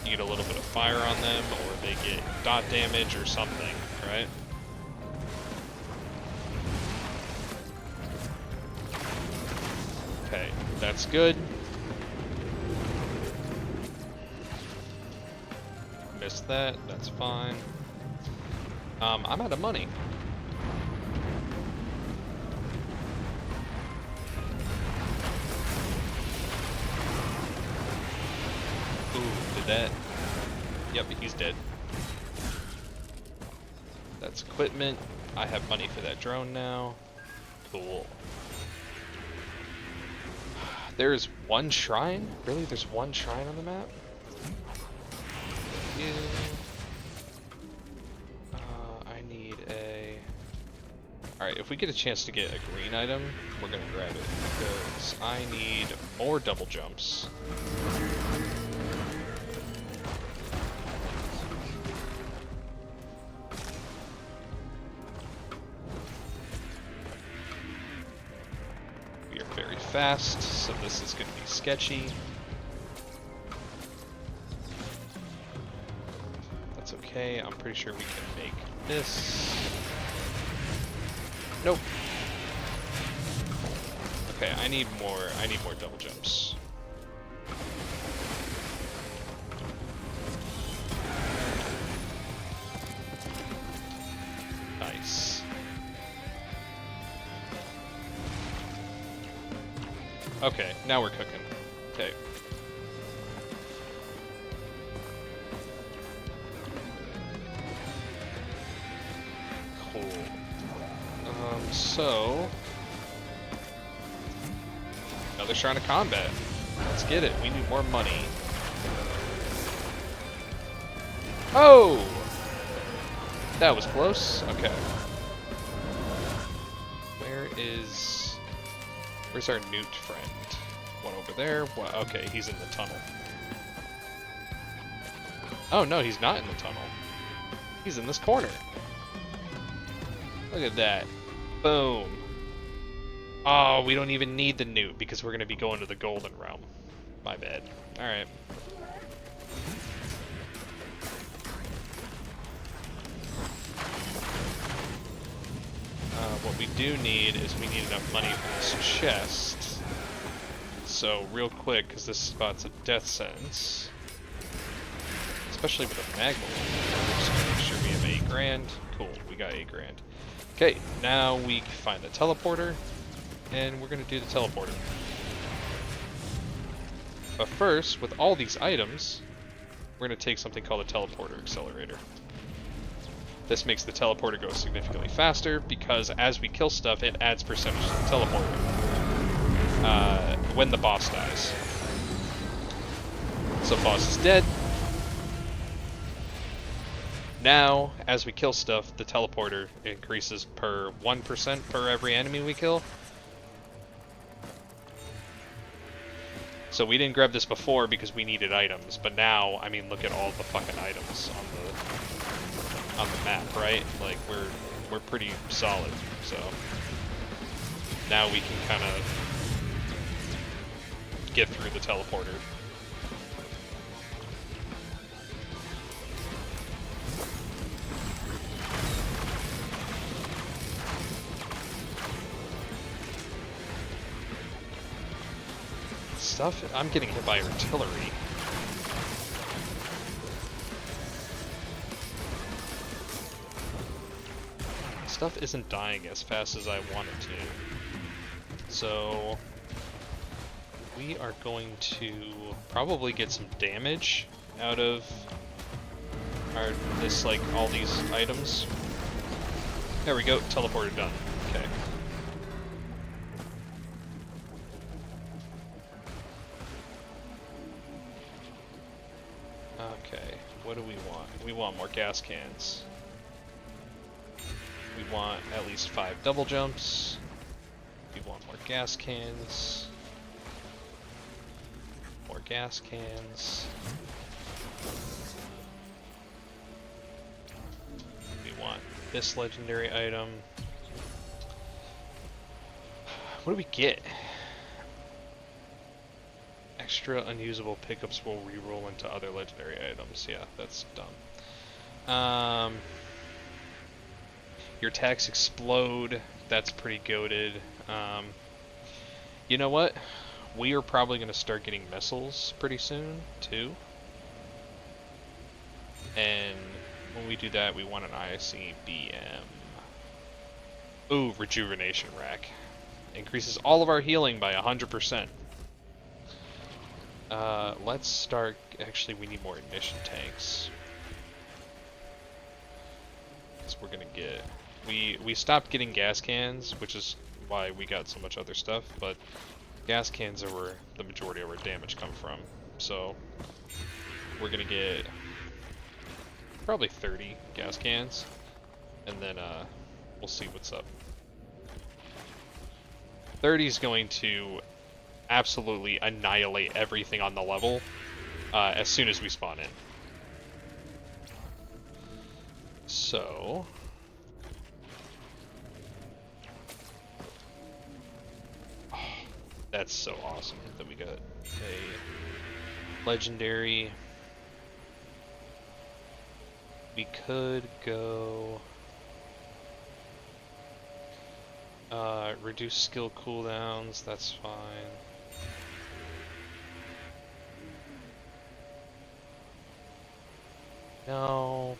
You get a little bit of fire on them, or they get dot damage or something, right? Okay, that's good. missed that. That's fine. I'm out of money. Ooh, did that? Yep, he's dead. That's equipment. I have money for that drone now. Cool. There's one shrine? Really? There's one shrine on the map? Yeah. I need a... Alright, if we get a chance to get a green item, we're gonna grab it. Because I need more double jumps. We are very fast, so this is gonna be sketchy. That's okay, I'm pretty sure we can make this. Nope. Okay, I need more double jumps. Nice. Okay, now we're cooking. Okay. Cool. So... Another Shrine of Combat. Let's get it. We need more money. Oh! That was close. Okay. Where's our newt friend? One over there. Well, okay, he's in the tunnel. Oh no, he's not in the tunnel. He's in this corner. Look at that. Boom. Oh, we don't even need the newt because we're going to be going to the golden realm. My bad. Alright. What we do need is we need enough money for this chest. So, real quick, because this spot's a death sentence. Especially with a magma one. We're just going to make sure we have 8 grand. Cool, we got 8 grand. Okay, now we find the teleporter. And we're going to do the teleporter. But first, with all these items, we're going to take something called a teleporter accelerator. This makes the teleporter go significantly faster because as we kill stuff, it adds percentage to the teleporter when the boss dies. So boss is dead. Now, as we kill stuff, the teleporter increases per 1% per every enemy we kill. So we didn't grab this before because we needed items, but now, I mean, look at all the fucking items on the map, right? Like, we're pretty solid, so now we can kind of get through the teleporter. Stuff, I'm getting hit by artillery. Stuff isn't dying as fast as I want it to. So we are going to probably get some damage out of all these items. There we go, teleporter done. Okay. Okay, what do we want? We want more gas cans. We want at least 5 double jumps. We want more gas cans. More gas cans. We want this legendary item. What do we get? Extra unusable pickups will reroll into other legendary items. Yeah, that's dumb. Your attacks explode. That's pretty goated. You know what? We are probably going to start getting missiles pretty soon, too. And when we do that, we want an ICBM. Ooh, Rejuvenation Rack. Increases all of our healing by 100%. Let's start... Actually, we need more ignition tanks. Because we're gonna get... We stopped getting gas cans, which is why we got so much other stuff, but gas cans are where the majority of our damage come from. So, we're gonna get probably 30 gas cans, and then we'll see what's up. 30 is going to absolutely annihilate everything on the level as soon as we spawn in. So... Oh, that's so awesome that we got a legendary. We could go... reduce skill cooldowns, that's fine. No.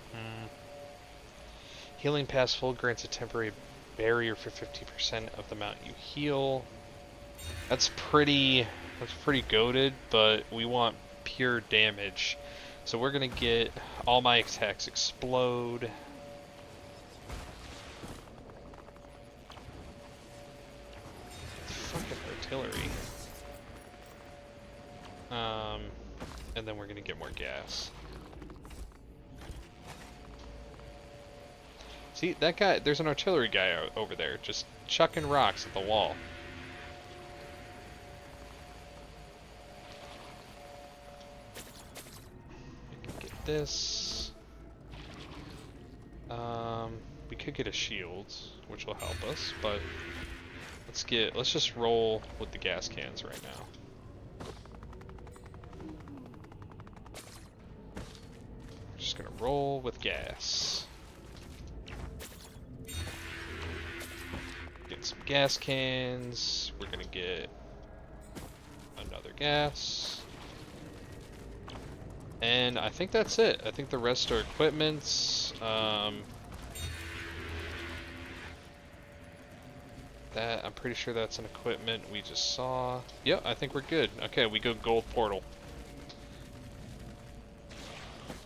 Healing Pass Full grants a temporary barrier for 50% of the amount you heal. That's pretty goated, but we want pure damage. So we're gonna get all my attacks explode. Fucking artillery. And then we're gonna get more gas. See, that guy, there's an artillery guy over there, just chucking rocks at the wall. We can get this. We could get a shield, which will help us, but let's just roll with the gas cans right now. Just gonna roll with gas. Get some gas cans. We're gonna get another gas. And I think that's it. I think the rest are equipments. That I'm pretty sure that's an equipment we just saw. Yep, I think we're good. Okay, we go gold portal.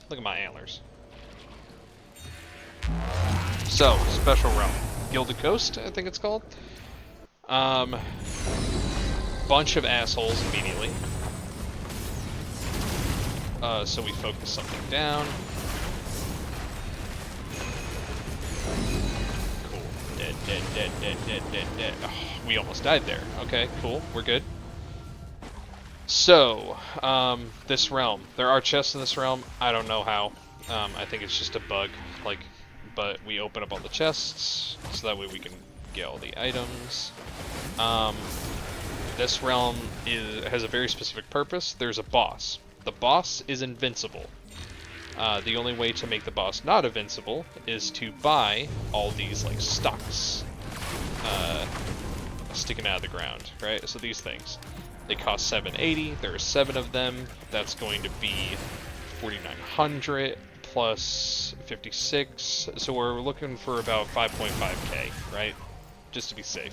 Look at my antlers. So, special realm. Gilded Coast, I think it's called. Bunch of assholes immediately. So we focus something down. Cool. Dead, dead, dead, dead, dead, dead, dead. Oh, we almost died there. Okay, cool. We're good. So, this realm. There are chests in this realm. I don't know how. I think it's just a bug. But we open up all the chests, so that way we can get all the items. This realm has a very specific purpose. There's a boss. The boss is invincible. The only way to make the boss not invincible is to buy all these like stocks sticking out of the ground, right? So these things, they cost 780. There are 7 of them. That's going to be 4,900 plus 56. So we're looking for about 5.5k, right? Just to be safe.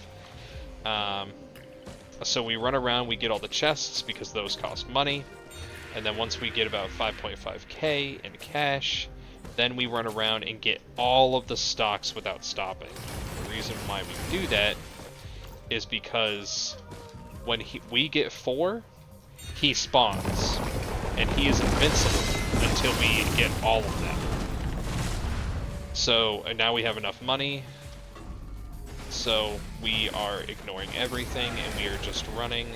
So we run around, we get all the chests because those cost money. And then once we get about 5.5k in cash, then we run around and get all of the stocks without stopping. The reason why we do that is because when we get 4, he spawns. And he is invincible until we get all of them. So now we have enough money. So we are ignoring everything and we are just running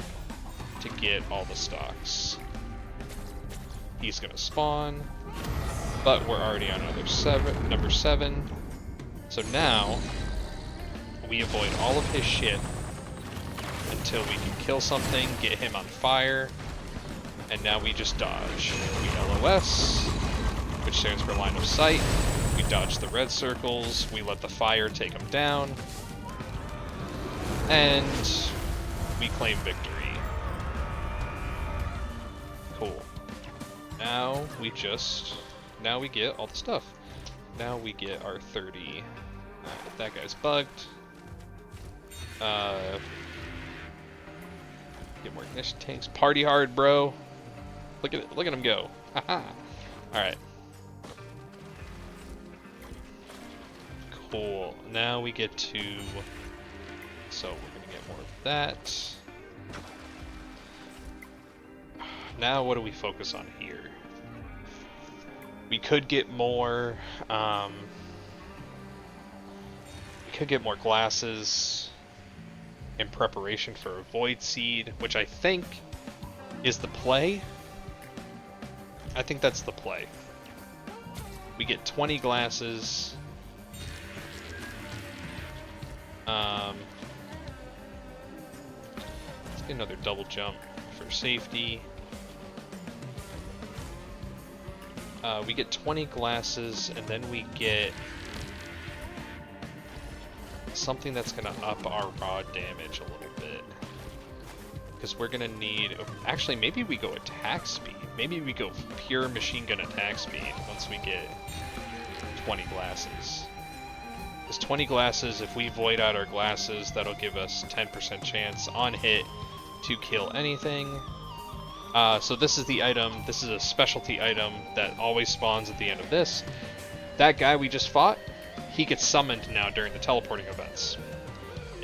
to get all the stocks. He's gonna spawn, but we're already on number 7. So now we avoid all of his shit until we can kill something, get him on fire, and now we just dodge. We LOS, which stands for line of sight. We dodge the red circles, we let the fire take him down, and we claim victory. Cool. Now we just now we get all the stuff. Now we get our 30. That guy's bugged. Get more ignition tanks. Party hard, bro. Look at him go. Haha. All right. Cool. Now we get to. So we're gonna get more of that. Now what do we focus on here? We could get more. We could get more glasses in preparation for a Void Seed, which I think is the play. I think that's the play. We get 20 glasses. Let's get another double jump for safety. We get 20 glasses, and then we get something that's going to up our raw damage a little bit. Because we're going to need... Actually, maybe we go attack speed. Maybe we go pure machine gun attack speed once we get 20 glasses. Because 20 glasses, if we void out our glasses, that'll give us 10% chance on hit to kill anything. So this is the item, this is a specialty item that always spawns at the end of this. That guy we just fought, he gets summoned now during the teleporting events.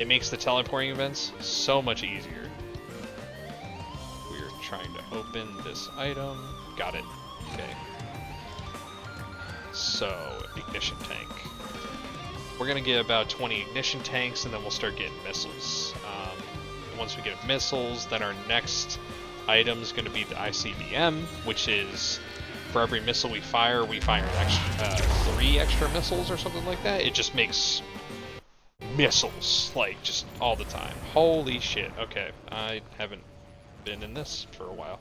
It makes the teleporting events so much easier. We're trying to open this item. Got it. Okay. So, ignition tank. We're going to get about 20 ignition tanks, and then we'll start getting missiles. Once we get missiles, then our next item is going to be the ICBM, which is for every missile we fire an extra, 3 extra missiles or something like that. It just makes missiles, like, just all the time. Holy shit. Okay, I haven't been in this for a while.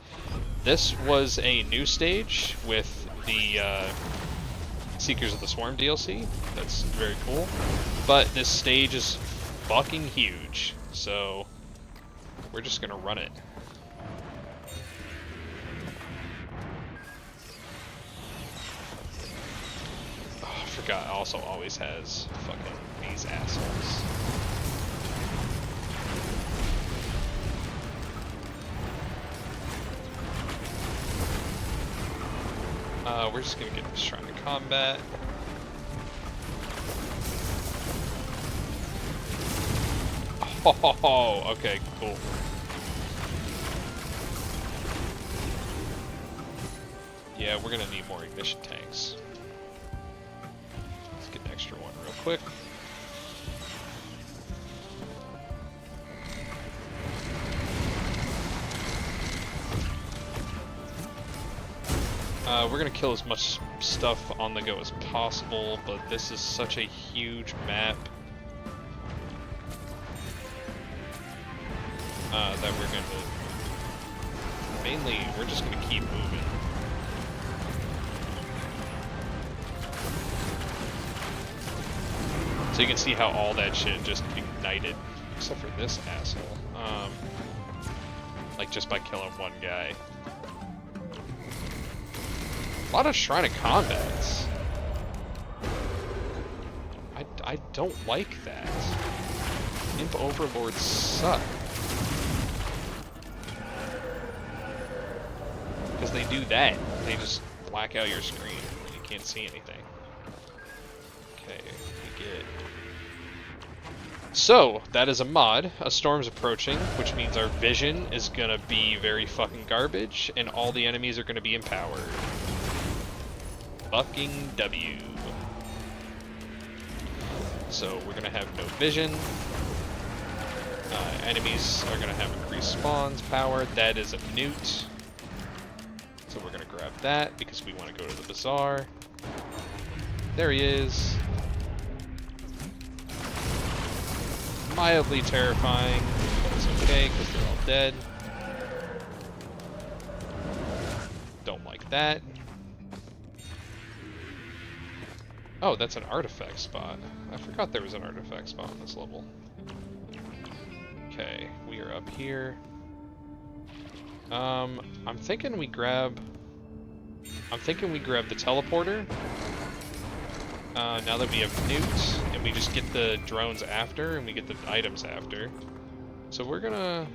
This was a new stage with the Seekers of the Swarm DLC. That's very cool. But this stage is fucking huge, so we're just gonna run it. Oh, I forgot, it also always has fucking these assholes. We're just gonna get this Shrine to Combat. Oh, okay, cool. Yeah, we're gonna need more ignition tanks. Let's get an extra one real quick. We're gonna kill as much stuff on the go as possible, but this is such a huge map that we're gonna... Mainly, we're just gonna keep moving. So you can see how all that shit just ignited, except for this asshole. Like just by killing one guy. A lot of Shrine of Combats. I don't like that. Imp Overlords suck. Because they do that. They just black out your screen and you can't see anything. Okay, we get... So, that is a mod. A storm's approaching, which means our vision is gonna be very fucking garbage, and all the enemies are gonna be empowered. Fucking W. So we're gonna have no vision. Enemies are gonna have increased spawns power. That is a newt. So we're gonna grab that because we want to go to the bazaar. There he is. Mildly terrifying. It's okay because they're all dead. Don't like that. Oh, that's an artifact spot. I forgot there was an artifact spot on this level. Okay, we are up here. I'm thinking we grab I'm thinking we grab the teleporter. Now that we have nukes, and we just get the drones after, and we get the items after. So we're gonna...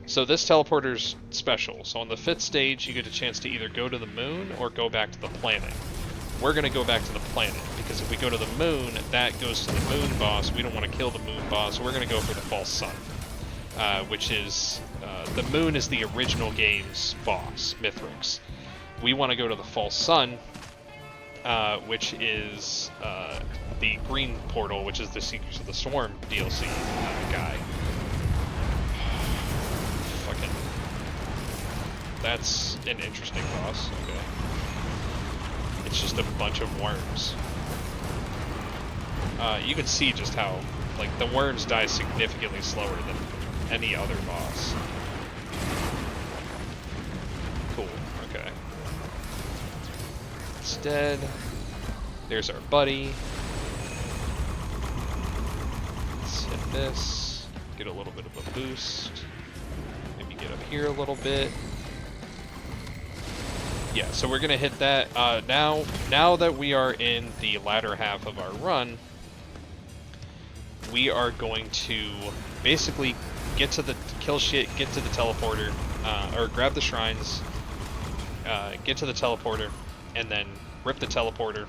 So this teleporter's special. So on the 5th stage, you get a chance to either go to the moon or go back to the planet. We're gonna go back to the planet, because if we go to the moon, that goes to the moon boss. We don't want to kill the moon boss. We're gonna go for the false sun, which is... the moon is the original game's boss, Mithrix. We want to go to the false sun, which is the green portal, which is the Secrets of the Swarm DLC guy. Fucking... That's an interesting boss. Okay. It's just a bunch of worms. You can see just how, like, the worms die significantly slower than any other boss. Cool, okay. It's dead. There's our buddy. Let's hit this. Get a little bit of a boost. Maybe get up here a little bit. Yeah, so we're gonna hit that. Now that we are in the latter half of our run, we are going to basically get to the kill shit, get to the teleporter, or grab the shrines, get to the teleporter, and then rip the teleporter.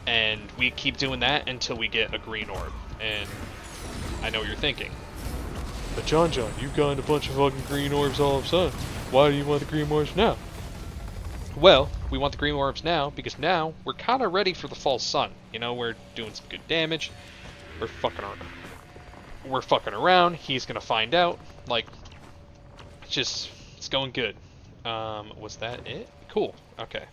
And we keep doing that until we get a green orb. And I know what you're thinking. But John, you've gotten a bunch of fucking green orbs all of a sudden. Why do you want the green orbs now? Well, we want the green orbs now because now we're kind of ready for the false sun. You know, we're doing some good damage. We're fucking around. He's gonna find out. Like, it's going good. Was that it? Cool. Okay.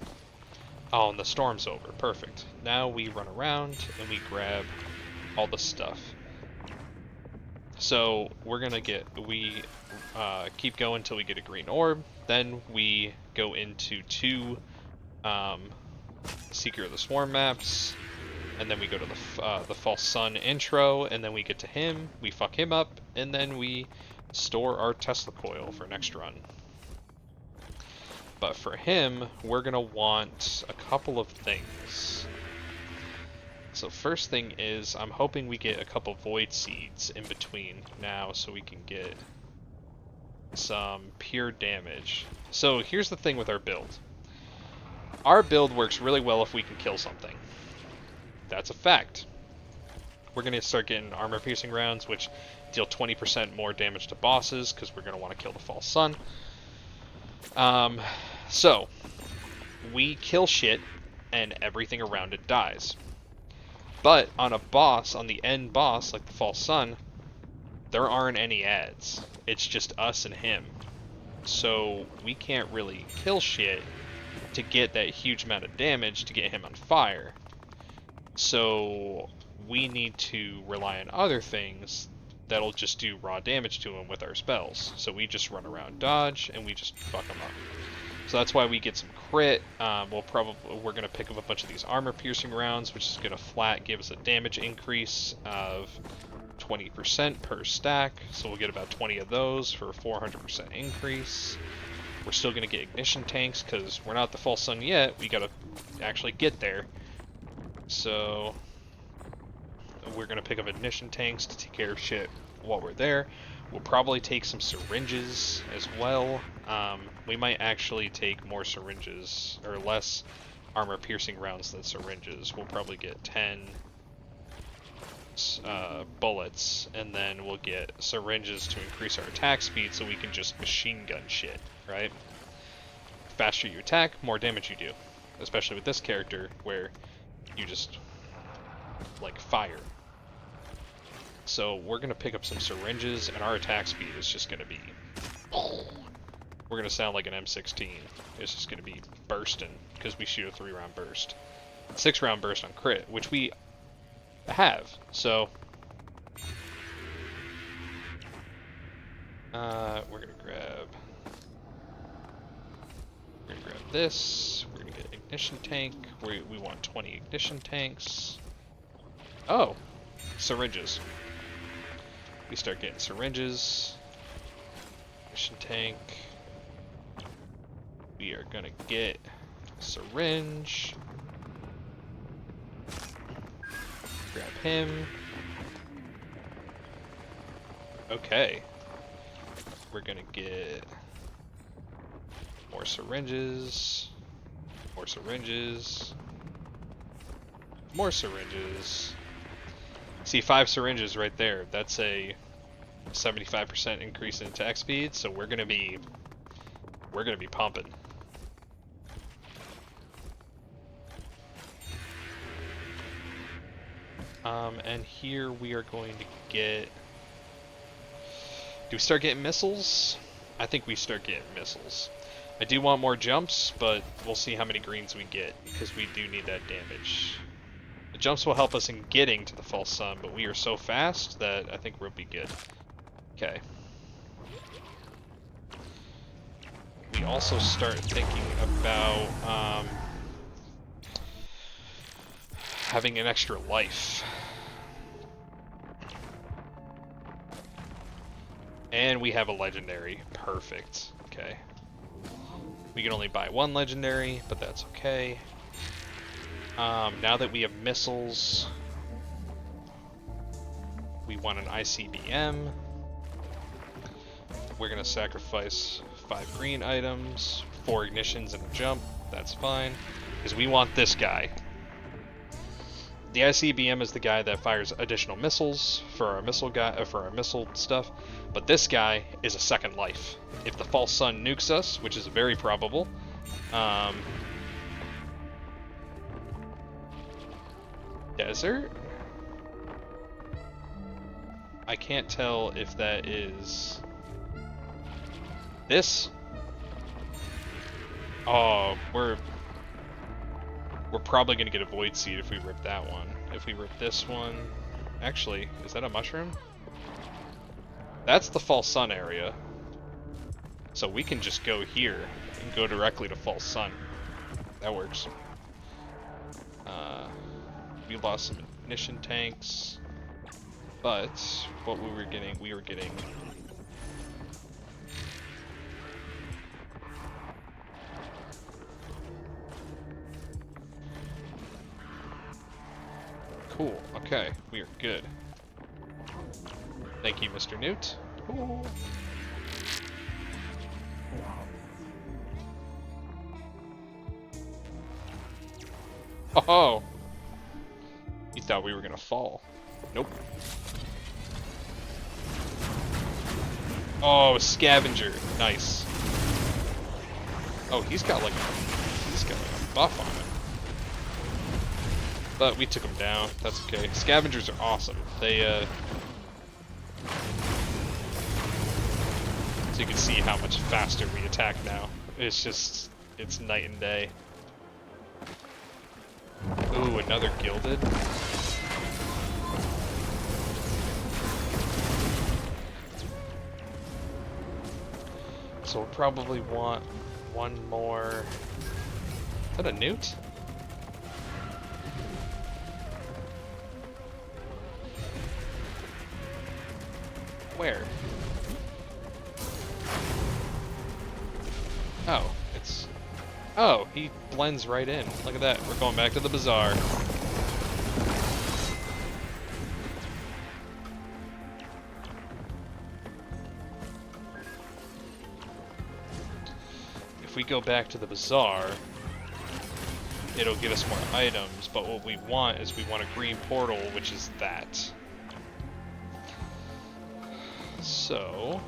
Oh, and the storm's over. Perfect. Now we run around and we grab all the stuff. So we're gonna keep going until we get a green orb. Then we go into 2 Secret of the Swarm maps, and then we go to the False Sun intro, and then we get to him, we fuck him up, and then we store our Tesla coil for next run. But for him, we're gonna want a couple of things. So first thing is, I'm hoping we get a couple Void Seeds in between now so we can get some pure damage. So here's the thing with our build. Our build works really well if we can kill something. That's a fact. We're going to start getting armor-piercing rounds, which deal 20% more damage to bosses, because we're going to want to kill the False Sun. So, we kill shit, and everything around it dies. But on a boss, on the end boss, like the False Sun, there aren't any ads. It's just us and him. So we can't really kill shit to get that huge amount of damage to get him on fire. So we need to rely on other things that'll just do raw damage to him with our spells. So we just run around dodge and we just fuck him up. So that's why we get some crit. We're gonna pick up a bunch of these armor piercing rounds, which is gonna flat give us a damage increase of 20% per stack. So we'll get about 20 of those for a 400% increase. We're still gonna get ignition tanks because we're not at the False Sun yet. We gotta actually get there. So we're gonna pick up ignition tanks to take care of shit while we're there. We'll probably take some syringes as well. We might actually take more syringes, or less armor-piercing rounds than syringes. We'll probably get 10 bullets, and then we'll get syringes to increase our attack speed so we can just machine gun shit, right? Faster you attack, more damage you do. Especially with this character, where you just, like, fire. So we're going to pick up some syringes, and our attack speed is just going to be... We're going to sound like an M16. It's just going to be bursting, because we shoot a 3-round burst. 6-round burst on crit, which we have, so... we're going to grab this. We're going to get ignition tank. We want 20 ignition tanks. Oh! Syringes. We start getting syringes. Ignition tank. We are gonna get a syringe. Grab him. Okay. We're gonna get more syringes. More syringes. More syringes. See, 5 syringes right there. That's a 75% increase in attack speed, so we're gonna be pumping. And here we are going to get... Do we start getting missiles? I think we start getting missiles. I do want more jumps, but we'll see how many greens we get, because we do need that damage. The jumps will help us in getting to the false sun, but we are so fast that I think we'll be good. Okay. We also start thinking about having an extra life. And we have a legendary. Perfect. Okay. We can only buy 1 legendary, but that's okay. Now that we have missiles, we want an ICBM. We're gonna sacrifice 5 green items, 4 ignitions and a jump. That's fine, because we want this guy. The ICBM is the guy that fires additional missiles for our missile stuff, but this guy is a second life. If the false sun nukes us, which is very probable, desert? I can't tell if that is this. Oh, we're probably gonna get a void seed if we rip that one. If we rip this one, actually, is that a mushroom? That's the false sun area. So we can just go here and go directly to false sun. That works. We lost some ignition tanks, but what we were getting. Cool. Okay, we are good. Thank you, Mr. Newt. Cool. Oh! You thought we were gonna fall. Nope. Oh, scavenger. Nice. Oh, he's got like a buff on him. But we took him down. That's okay. Scavengers are awesome. They, So you can see how much faster we attack now. It's night and day. Ooh, another gilded. So we'll probably want one more. Is that a newt? Where? Oh, it's... Oh, he blends right in. Look at that. We're going back to the bazaar. If we go back to the bazaar, it'll give us more items, but what we want is we want a green portal, which is that. So,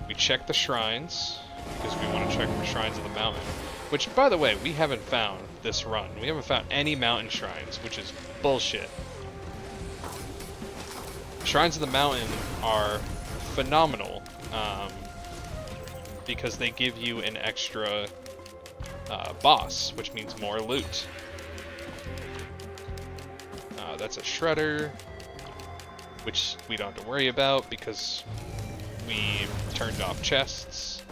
we check the shrines, because we want to check for shrines of the mountain. Which, by the way, we haven't found this run. We haven't found any mountain shrines, which is bullshit. Shrines of the mountain are phenomenal, because they give you an extra boss, which means more loot. That's a shredder, which we don't have to worry about because we turned off chests.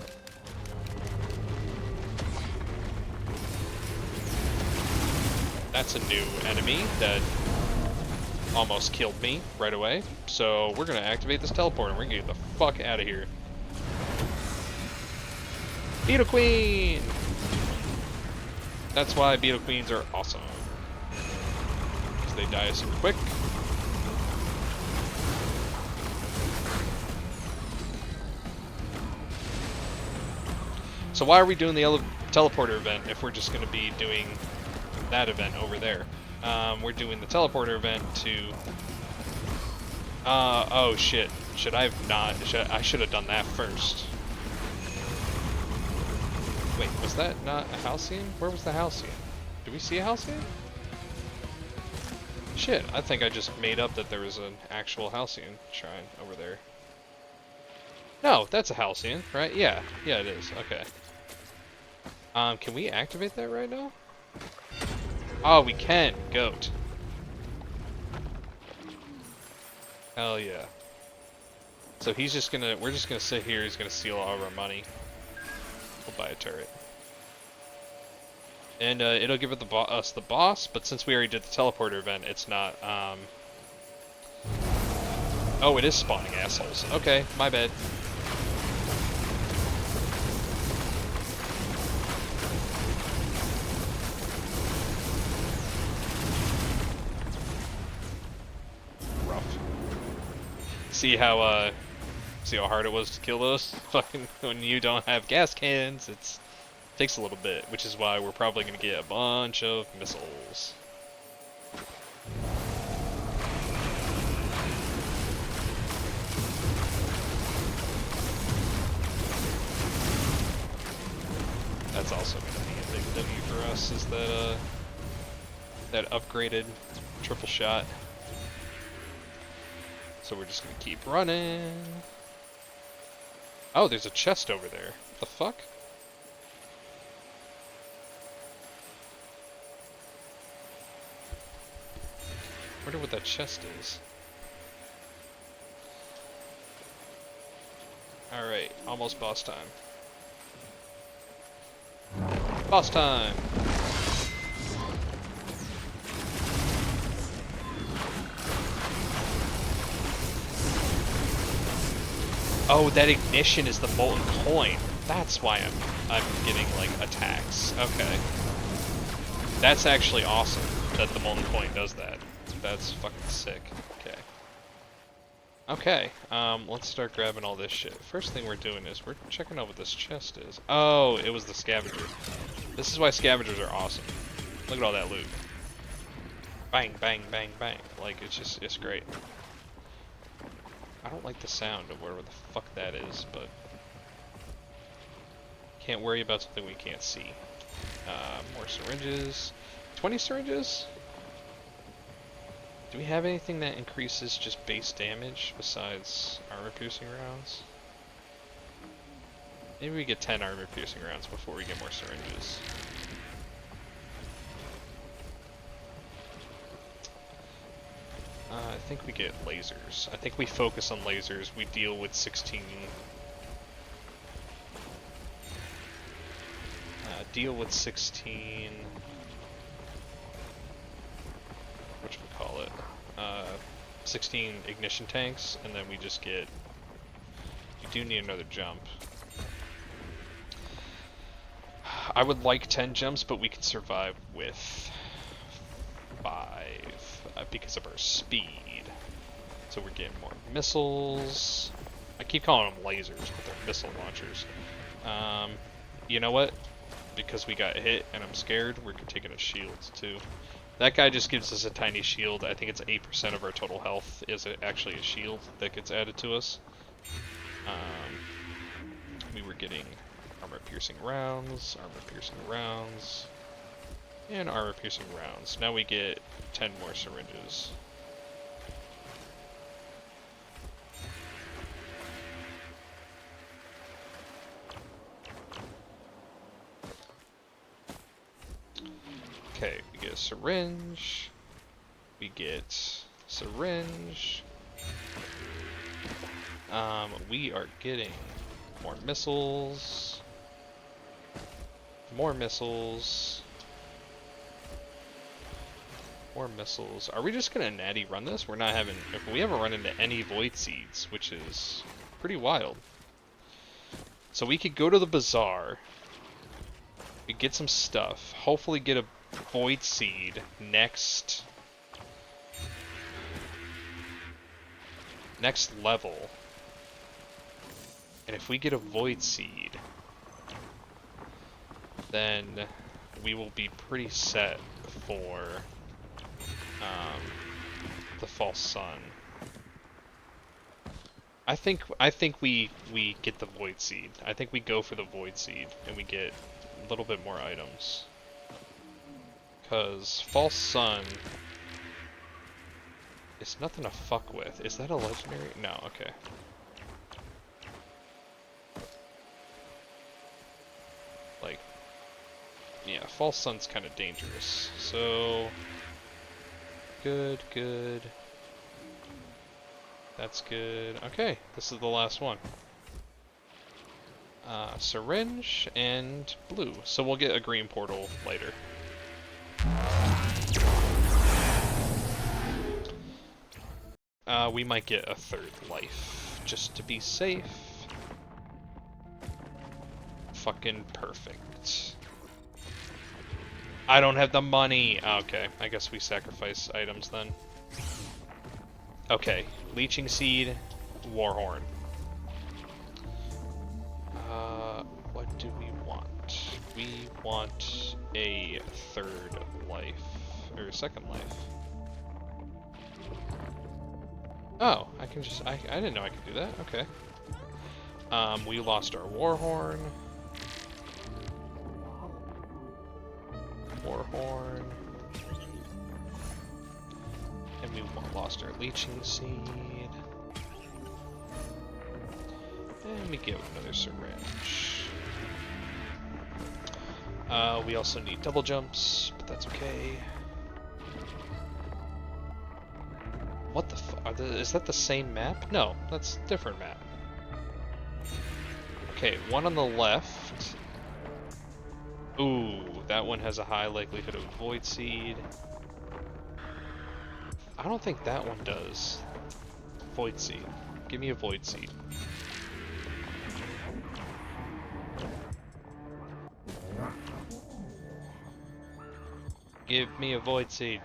That's a new enemy that almost killed me right away. So we're gonna activate this teleport and we're gonna get the fuck out of here. Beetle Queen! That's why Beetle Queens are awesome. Because they die super quick. So why are we doing the teleporter event if we're just going to be doing that event over there? We're doing the teleporter event to... oh shit. Should I have not... I should have done that first. Wait, was that not a Halcyon? Where was the Halcyon? Did we see a Halcyon? Shit, I think I just made up that there was an actual Halcyon shrine over there. No, that's a Halcyon, right? Yeah, yeah it is. Okay. Can we activate that right now? Oh, we can. Goat. Hell yeah. So he's just gonna, we're just gonna sit here, he's gonna steal all of our money. We'll buy a turret. And it'll give it us the boss, but since we already did the teleporter event, it's not, oh, it is spawning assholes. Okay, my bad. See how hard it was to kill those? Fucking when you don't have gas cannons, it takes a little bit, which is why we're probably gonna get a bunch of missiles. That's also gonna be a big W for us, is that upgraded triple shot. So we're just gonna keep running. Oh, there's a chest over there. What the fuck? Wonder what that chest is. Alright, almost boss time. Boss time! Oh, that ignition is the molten coin. That's why I'm getting like attacks. Okay. That's actually awesome that the molten coin does that. That's fucking sick. Okay. Okay, let's start grabbing all this shit. First thing we're doing is we're checking out what this chest is. Oh, it was the scavenger. This is why scavengers are awesome. Look at all that loot. Bang, bang, bang, bang. Like, it's great. I don't like the sound of whatever the fuck that is, but can't worry about something we can't see. More syringes. 20 syringes? Do we have anything that increases just base damage besides armor-piercing rounds? Maybe we get 10 armor-piercing rounds before we get more syringes. I think we get lasers. I think we focus on lasers. We deal with 16. Deal with 16. Whatchamacallit? 16 ignition tanks, and then we just get. You do need another jump. I would like 10 jumps, but we can survive with 5 because of our speed. So we're getting more missiles. I keep calling them lasers, but they're missile launchers. You know what? Because we got hit and I'm scared, we're taking a shield too. That guy just gives us a tiny shield. I think it's 8% of our total health is actually a shield that gets added to us. We were getting armor-piercing rounds, and armor-piercing rounds. Now we get 10 more syringes. Okay, we get a syringe. We get syringe. We are getting more missiles. More missiles. More missiles. Are we just gonna natty run this? We're not having. If we haven't run into any void seeds, which is pretty wild. So we could go to the bazaar We get some stuff. Hopefully get a Void Seed next level. And if we get a Void Seed, then we will be pretty set for the False Sun. I think we get the Void Seed. I think we go for the Void Seed and we get a little bit more items. Cause False Sun is nothing to fuck with. Is that a legendary? No, okay. Like, yeah, False Sun's kind of dangerous. So, good. That's good. Okay, this is the last one. Syringe and blue. So we'll get a green portal later. We might get a third life, just to be safe. Fucking perfect. I don't have the money! Okay, I guess we sacrifice items then. Okay, Leeching Seed, Warhorn. What do we want? We want a third life, or second life. Oh, I can just, I didn't know I could do that, okay. We lost our Warhorn. And we lost our Leeching Seed. And we get another Syringe. We also need double jumps, but that's okay. What the fuck? Is that the same map? No, that's a different map. Okay, one on the left. Ooh, that one has a high likelihood of Void Seed. I don't think that one does. Void Seed. Give me a Void Seed. Give me a Void Seed.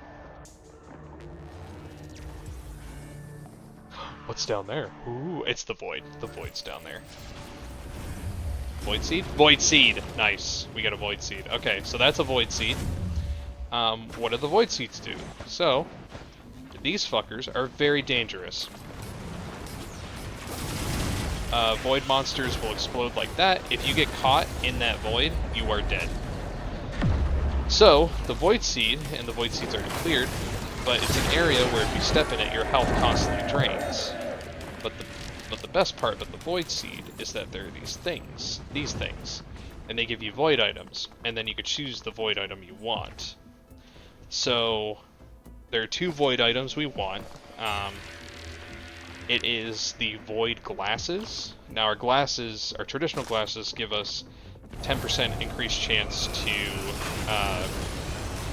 What's down there? Ooh, it's the Void. The Void's down there. Void Seed? Void Seed! Nice. We got a Void Seed. Okay, so that's a Void Seed. What do the Void Seeds do? So, these fuckers are very dangerous. Void monsters will explode like that. If you get caught in that void, you are dead. So, the Void Seed, and the Void Seed's already cleared, but it's an area where if you step in it, your health constantly drains. But the best part about the Void Seed is that there are these things, and they give you void items, and then you could choose the void item you want. So, there are two void items we want. It is the void glasses. Now our glasses, our traditional glasses, give us 10% increased chance to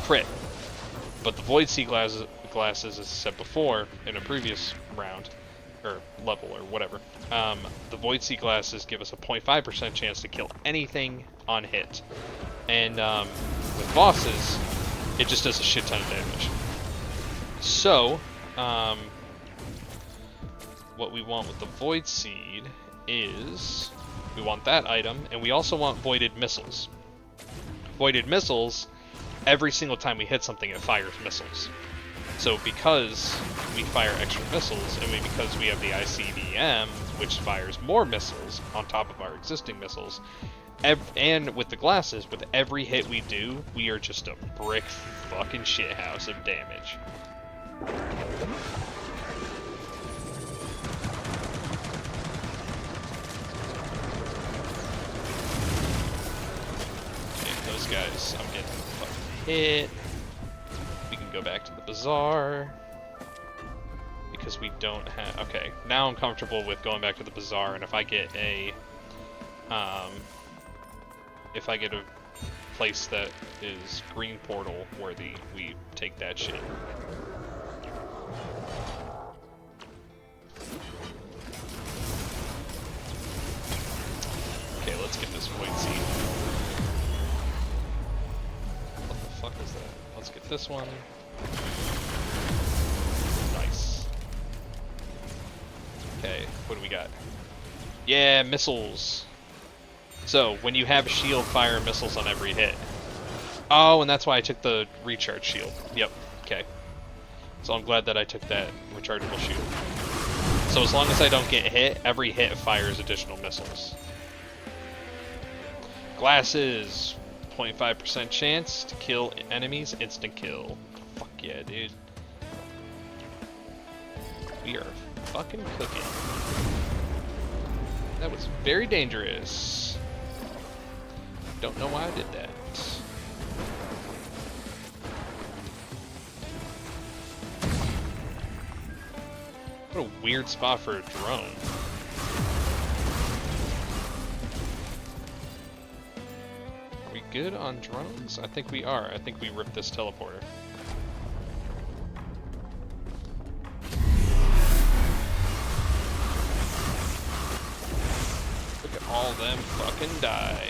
crit. But the Void Sea glasses, as I said before in a previous round, or level, or whatever, the Void Sea glasses give us a 0.5% chance to kill anything on hit. And with bosses, it just does a shit ton of damage. So, what we want with the Void Seed is, we want that item, and we also want Voided Missiles. Voided Missiles, every single time we hit something, it fires missiles. So because we fire extra missiles, and because we have the ICBM, which fires more missiles on top of our existing missiles, and with the glasses, with every hit we do, we are just a brick fucking shithouse of damage. Okay, those guys, I'm getting fucking hit. We can go back to the bazaar. Because we don't have... Okay, now I'm comfortable with going back to the bazaar, and if I get a... if I get a place that is green portal worthy, we take that shit. Okay, let's get this Void Seed. fuck is that? Let's get this one. Nice. Okay, what do we got? Yeah, missiles. So, when you have shield, fire missiles on every hit. Oh, and that's why I took the recharge shield. Yep, okay. So I'm glad that I took that rechargeable shield. So as long as I don't get hit, every hit fires additional missiles. Glasses. 0.5% chance to kill enemies, instant kill. Fuck yeah, dude. We are fucking cooking. That was very dangerous. Don't know why I did that. What a weird spot for a drone. Are we good on drones? I think we are. I think we ripped this teleporter. Look at all them fucking die.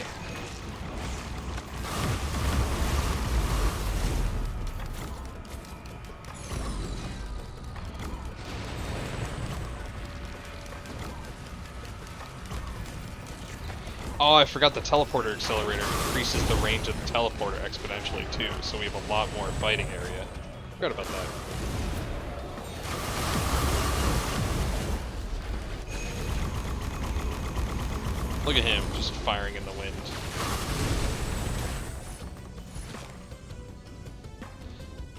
Oh, I forgot the teleporter accelerator increases the range of the teleporter exponentially too, so we have a lot more fighting area. Forgot about that. Look at him, just firing in the wind.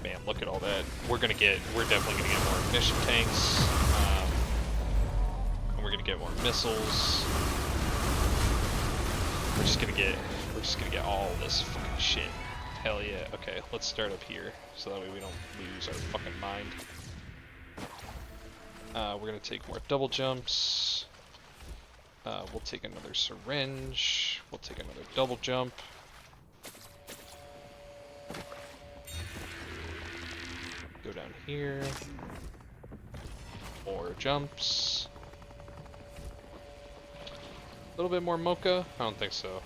Man, look at all that. We're definitely gonna get more ignition tanks. And we're gonna get more missiles. We're just gonna get all this fucking shit. Hell yeah. Okay, let's start up here, so that way we don't lose our fucking mind. We're gonna take more double jumps. We'll take another syringe. We'll take another double jump. Go down here. More jumps. A little bit more mocha? I don't think so.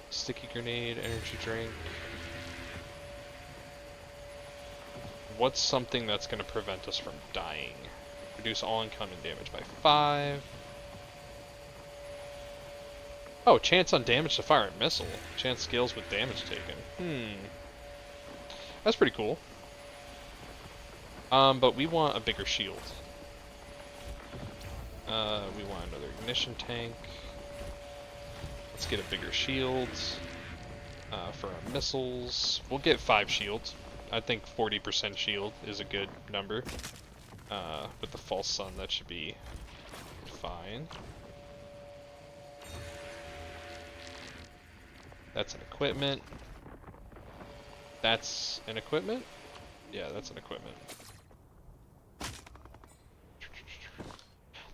Sticky grenade, energy drink. What's something that's going to prevent us from dying? Reduce all incoming damage by 5. Oh, chance on damage to fire a missile. Chance scales with damage taken. That's pretty cool. But we want a bigger shield. We want another ignition tank. Let's get a bigger shield for our missiles. We'll get 5 shields. I think 40% shield is a good number. With the false sun, that should be fine. That's an equipment. That's an equipment? Yeah, that's an equipment.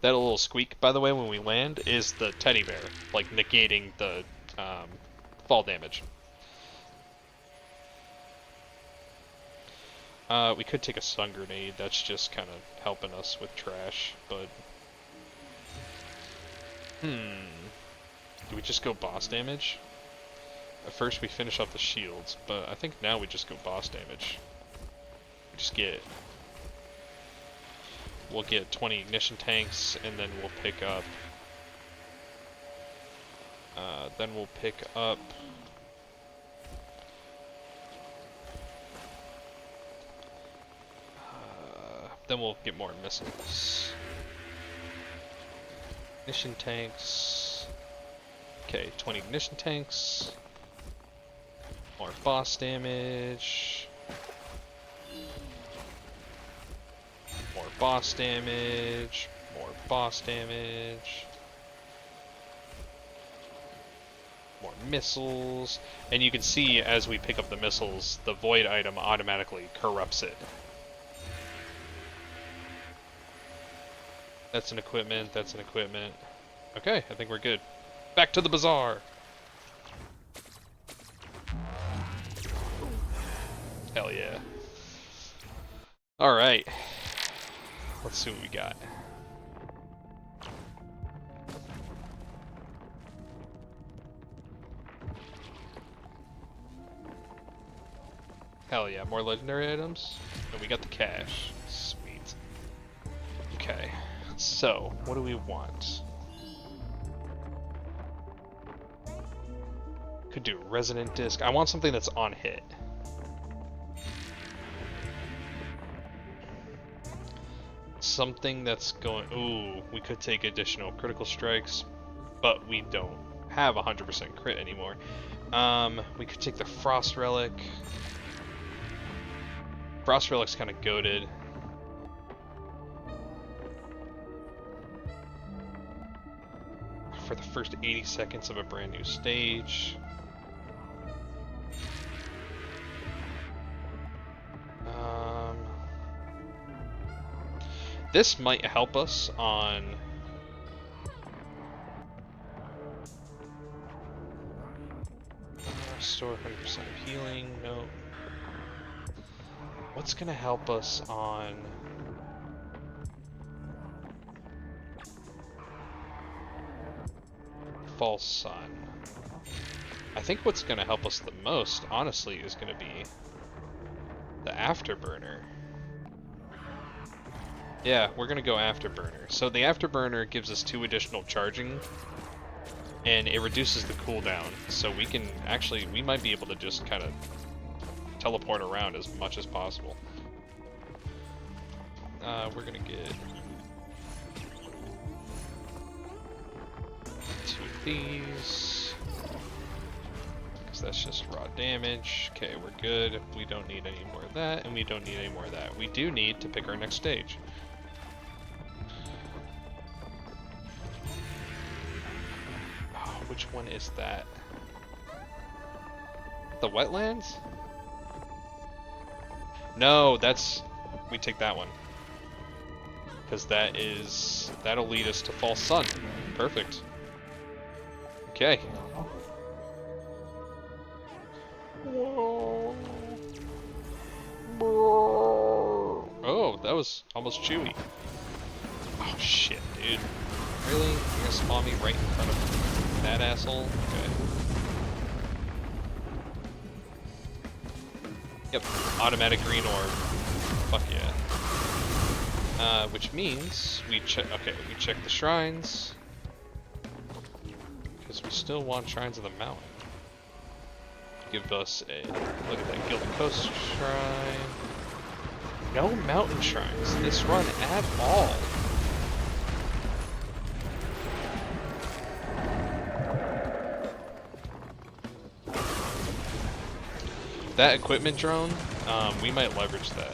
That little squeak, by the way, when we land, is the teddy bear, like negating the fall damage. We could take a stun grenade, that's just kind of helping us with trash, but... Do we just go boss damage? At first we finish off the shields, but I think now we just go boss damage. We just get... We'll get 20 ignition tanks, and then we'll pick up... Then we'll get more missiles. Ignition tanks. Okay, 20 ignition tanks. More boss damage. More boss damage. More boss damage. More missiles. And you can see as we pick up the missiles, the void item automatically corrupts it. That's an equipment, that's an equipment. Okay, I think we're good. Back to the bazaar! Hell yeah. Alright. Let's see what we got. Hell yeah, more legendary items. And we got the cash. Sweet. Okay, so what do we want? Could do resonant disc. I want something that's on hit. Something that's going. Ooh, we could take additional critical strikes, but we don't have 100% crit anymore. We could take the Frost Relic. Frost Relic's kind of goated. For the first 80 seconds of a brand new stage. This might help us on... Restore 100% of healing, no. What's gonna help us on... False Sun? I think what's gonna help us the most, honestly, is gonna be the Afterburner. Yeah, we're gonna go Afterburner. So the Afterburner gives us 2 additional charging, and it reduces the cooldown. So we can actually, we might be able to just kind of teleport around as much as possible. We're gonna get 2 of these, because that's just raw damage. Okay, we're good. We don't need any more of that, and we don't need any more of that. We do need to pick our next stage. Which one is that? The wetlands? No, that's... We take that one. Because that'll lead us to False Sun. Perfect. Okay. Oh, that was almost chewy. Oh shit, dude. Really? You're gonna spawn me right in front of that asshole? Okay. Yep, automatic green orb. Fuck yeah. Which means we check. Okay, we check the shrines because we still want shrines of the mountain. Give us a look at that Gilded Coast shrine. No mountain shrines this run at all. That equipment drone, we might leverage that.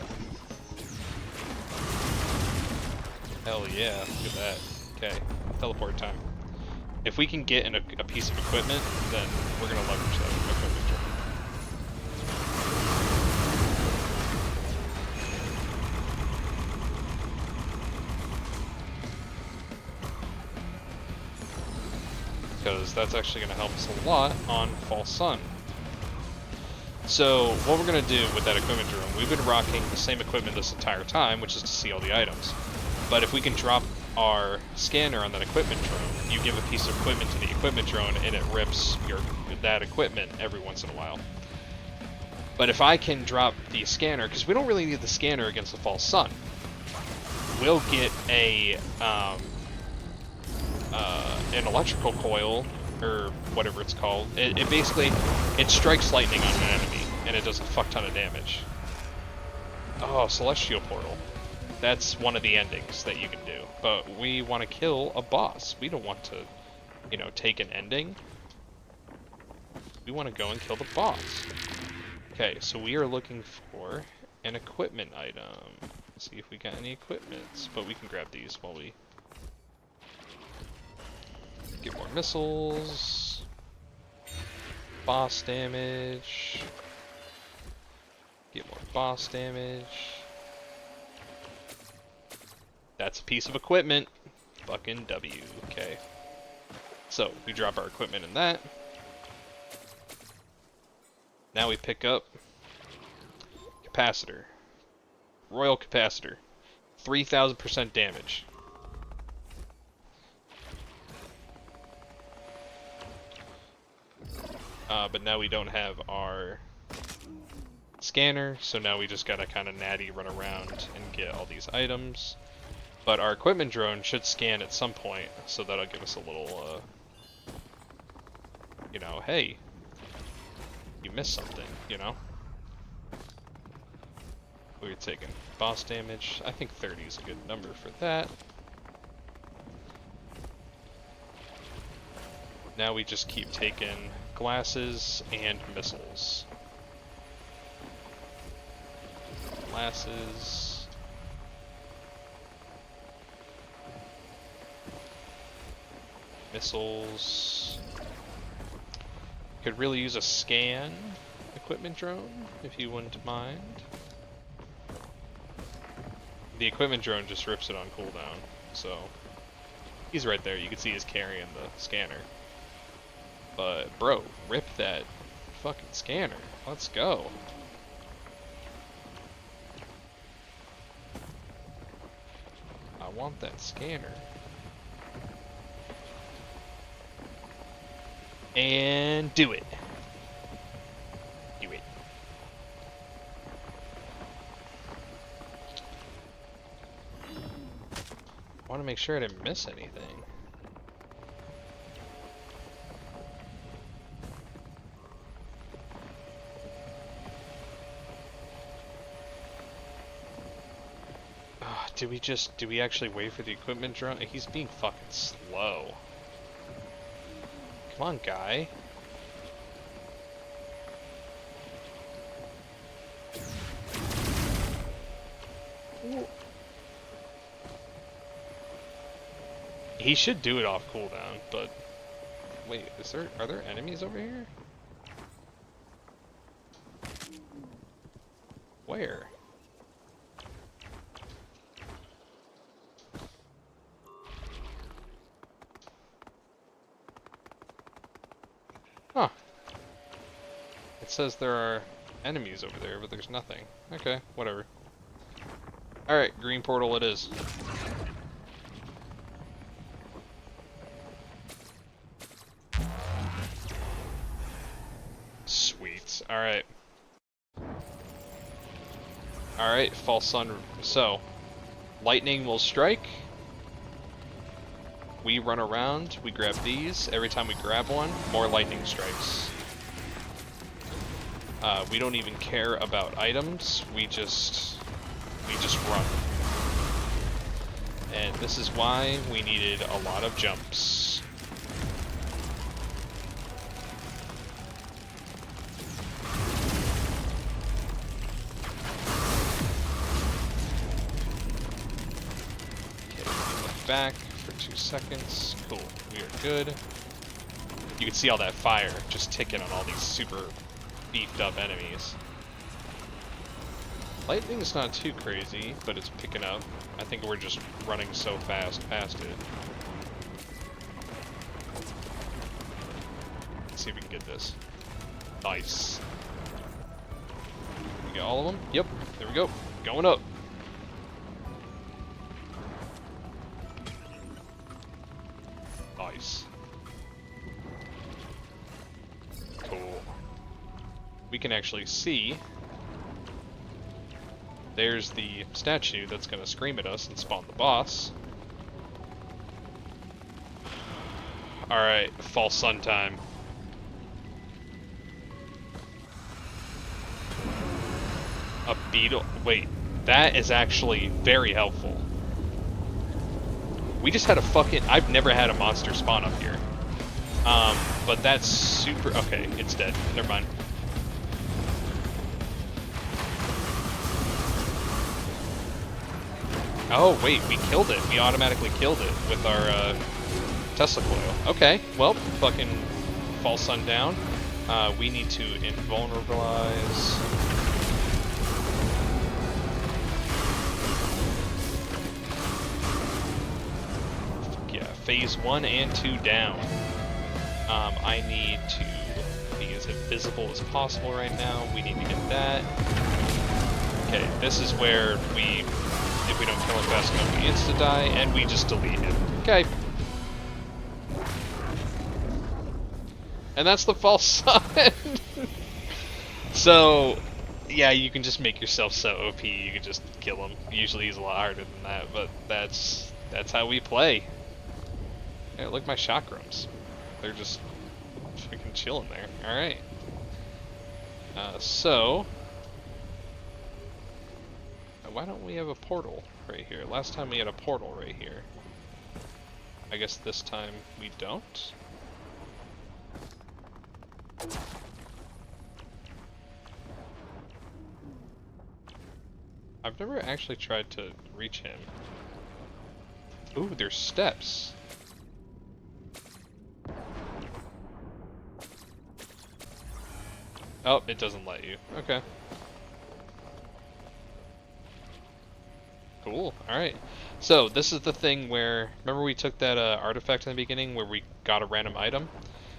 Hell yeah, look at that. Okay, teleport time. If we can get a piece of equipment, then we're gonna leverage that equipment drone. Because that's actually gonna help us a lot on False Sun. So what we're going to do with that equipment drone, we've been rocking the same equipment this entire time, which is to see all the items. But if we can drop our scanner on that equipment drone, you give a piece of equipment to the equipment drone and it rips that equipment every once in a while. But if I can drop the scanner, because we don't really need the scanner against the False Sun, we'll get an electrical coil, or whatever it's called. It basically, it strikes lightning on an enemy, and it does a fuck ton of damage. Oh, Celestial Portal. That's one of the endings that you can do. But we want to kill a boss. We don't want to, you know, take an ending. We want to go and kill the boss. Okay, so we are looking for an equipment item. Let's see if we got any equipments, but we can grab these while we get more missiles, boss damage, get more boss damage. That's a piece of equipment. Fucking W. Okay. So, we drop our equipment in that. Now we pick up capacitor. Royal capacitor. 3,000% damage. But now we don't have our scanner, so now we just gotta kind of natty run around and get all these items. But our equipment drone should scan at some point, so that'll give us a little, you know, hey, you missed something, you know? We're taking boss damage. I think 30 is a good number for that. Now we just keep taking glasses and missiles. Glasses. Missiles. Could really use a scan equipment drone, if you wouldn't mind. The equipment drone just rips it on cooldown, so he's right there. You can see he's carrying the scanner. But bro, rip that fucking scanner. Let's go. I want that scanner. And do it. Do it. I want to make sure I didn't miss anything. Do we actually wait for the equipment drone? He's being fucking slow. Come on, guy. He should do it off cooldown, but wait, are there enemies over here? Where? Huh. It says there are enemies over there, but there's nothing. Okay, whatever. Alright, green portal it is. Sweet. Alright. Alright, false sun. So, lightning will strike. We run around, we grab these. Every time we grab one, more lightning strikes. We don't even care about items. We just run. And this is why we needed a lot of jumps. Okay, we look back for 2 seconds. Cool, we are good. You can see all that fire just ticking on all these super beefed up enemies. Lightning's not too crazy, but it's picking up. I think we're just running so fast past it. Let's see if we can get this. Nice. We got all of them? Yep, there we go. Going up. Nice. Cool. We can actually see there's the statue that's gonna scream at us and spawn the boss. Alright, false sun time. A beetle. Wait, that is actually very helpful. We just had a fucking. I've never had a monster spawn up here. But that's super. Okay, it's dead. Never mind. Oh, wait, we killed it. We automatically killed it with our Tesla coil. Okay, well, fucking false sun down. We need to invulnerabilize. Yeah, phase 1 and 2 down. I need to be as invisible as possible right now. We need to get that. Okay, this is where we. If we don't kill him fast enough, we insta-die, and we just delete him. Okay. And that's the false sun. So, Yeah, you can just make yourself so OP, you can just kill him. Usually he's a lot harder than that, but that's how we play. Hey, look at my chakrams. They're just freaking chilling there. Alright. So... why don't we have a portal right here? Last time we had a portal right here. I guess this time we don't? I've never actually tried to reach him. Ooh, there's steps. Oh, it doesn't let you. Okay. Cool. Alright. So, this is the thing where... remember we took that artifact in the beginning where we got a random item?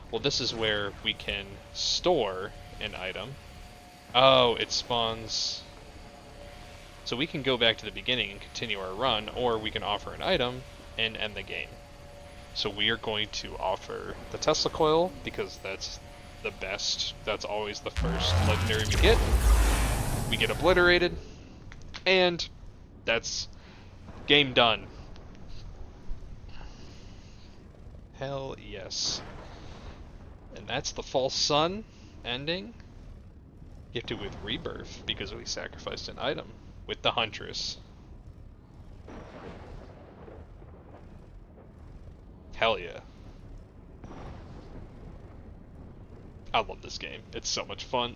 Well, this is where we can store an item. Oh, it spawns... so we can go back to the beginning and continue our run, or we can offer an item and end the game. So we are going to offer the Tesla coil, because that's the best. That's always the first legendary we get. We get obliterated, and that's game done. Hell yes. And that's the false sun ending. Gifted with rebirth, because we sacrificed an item with the Huntress. Hell yeah. I love this game. It's so much fun.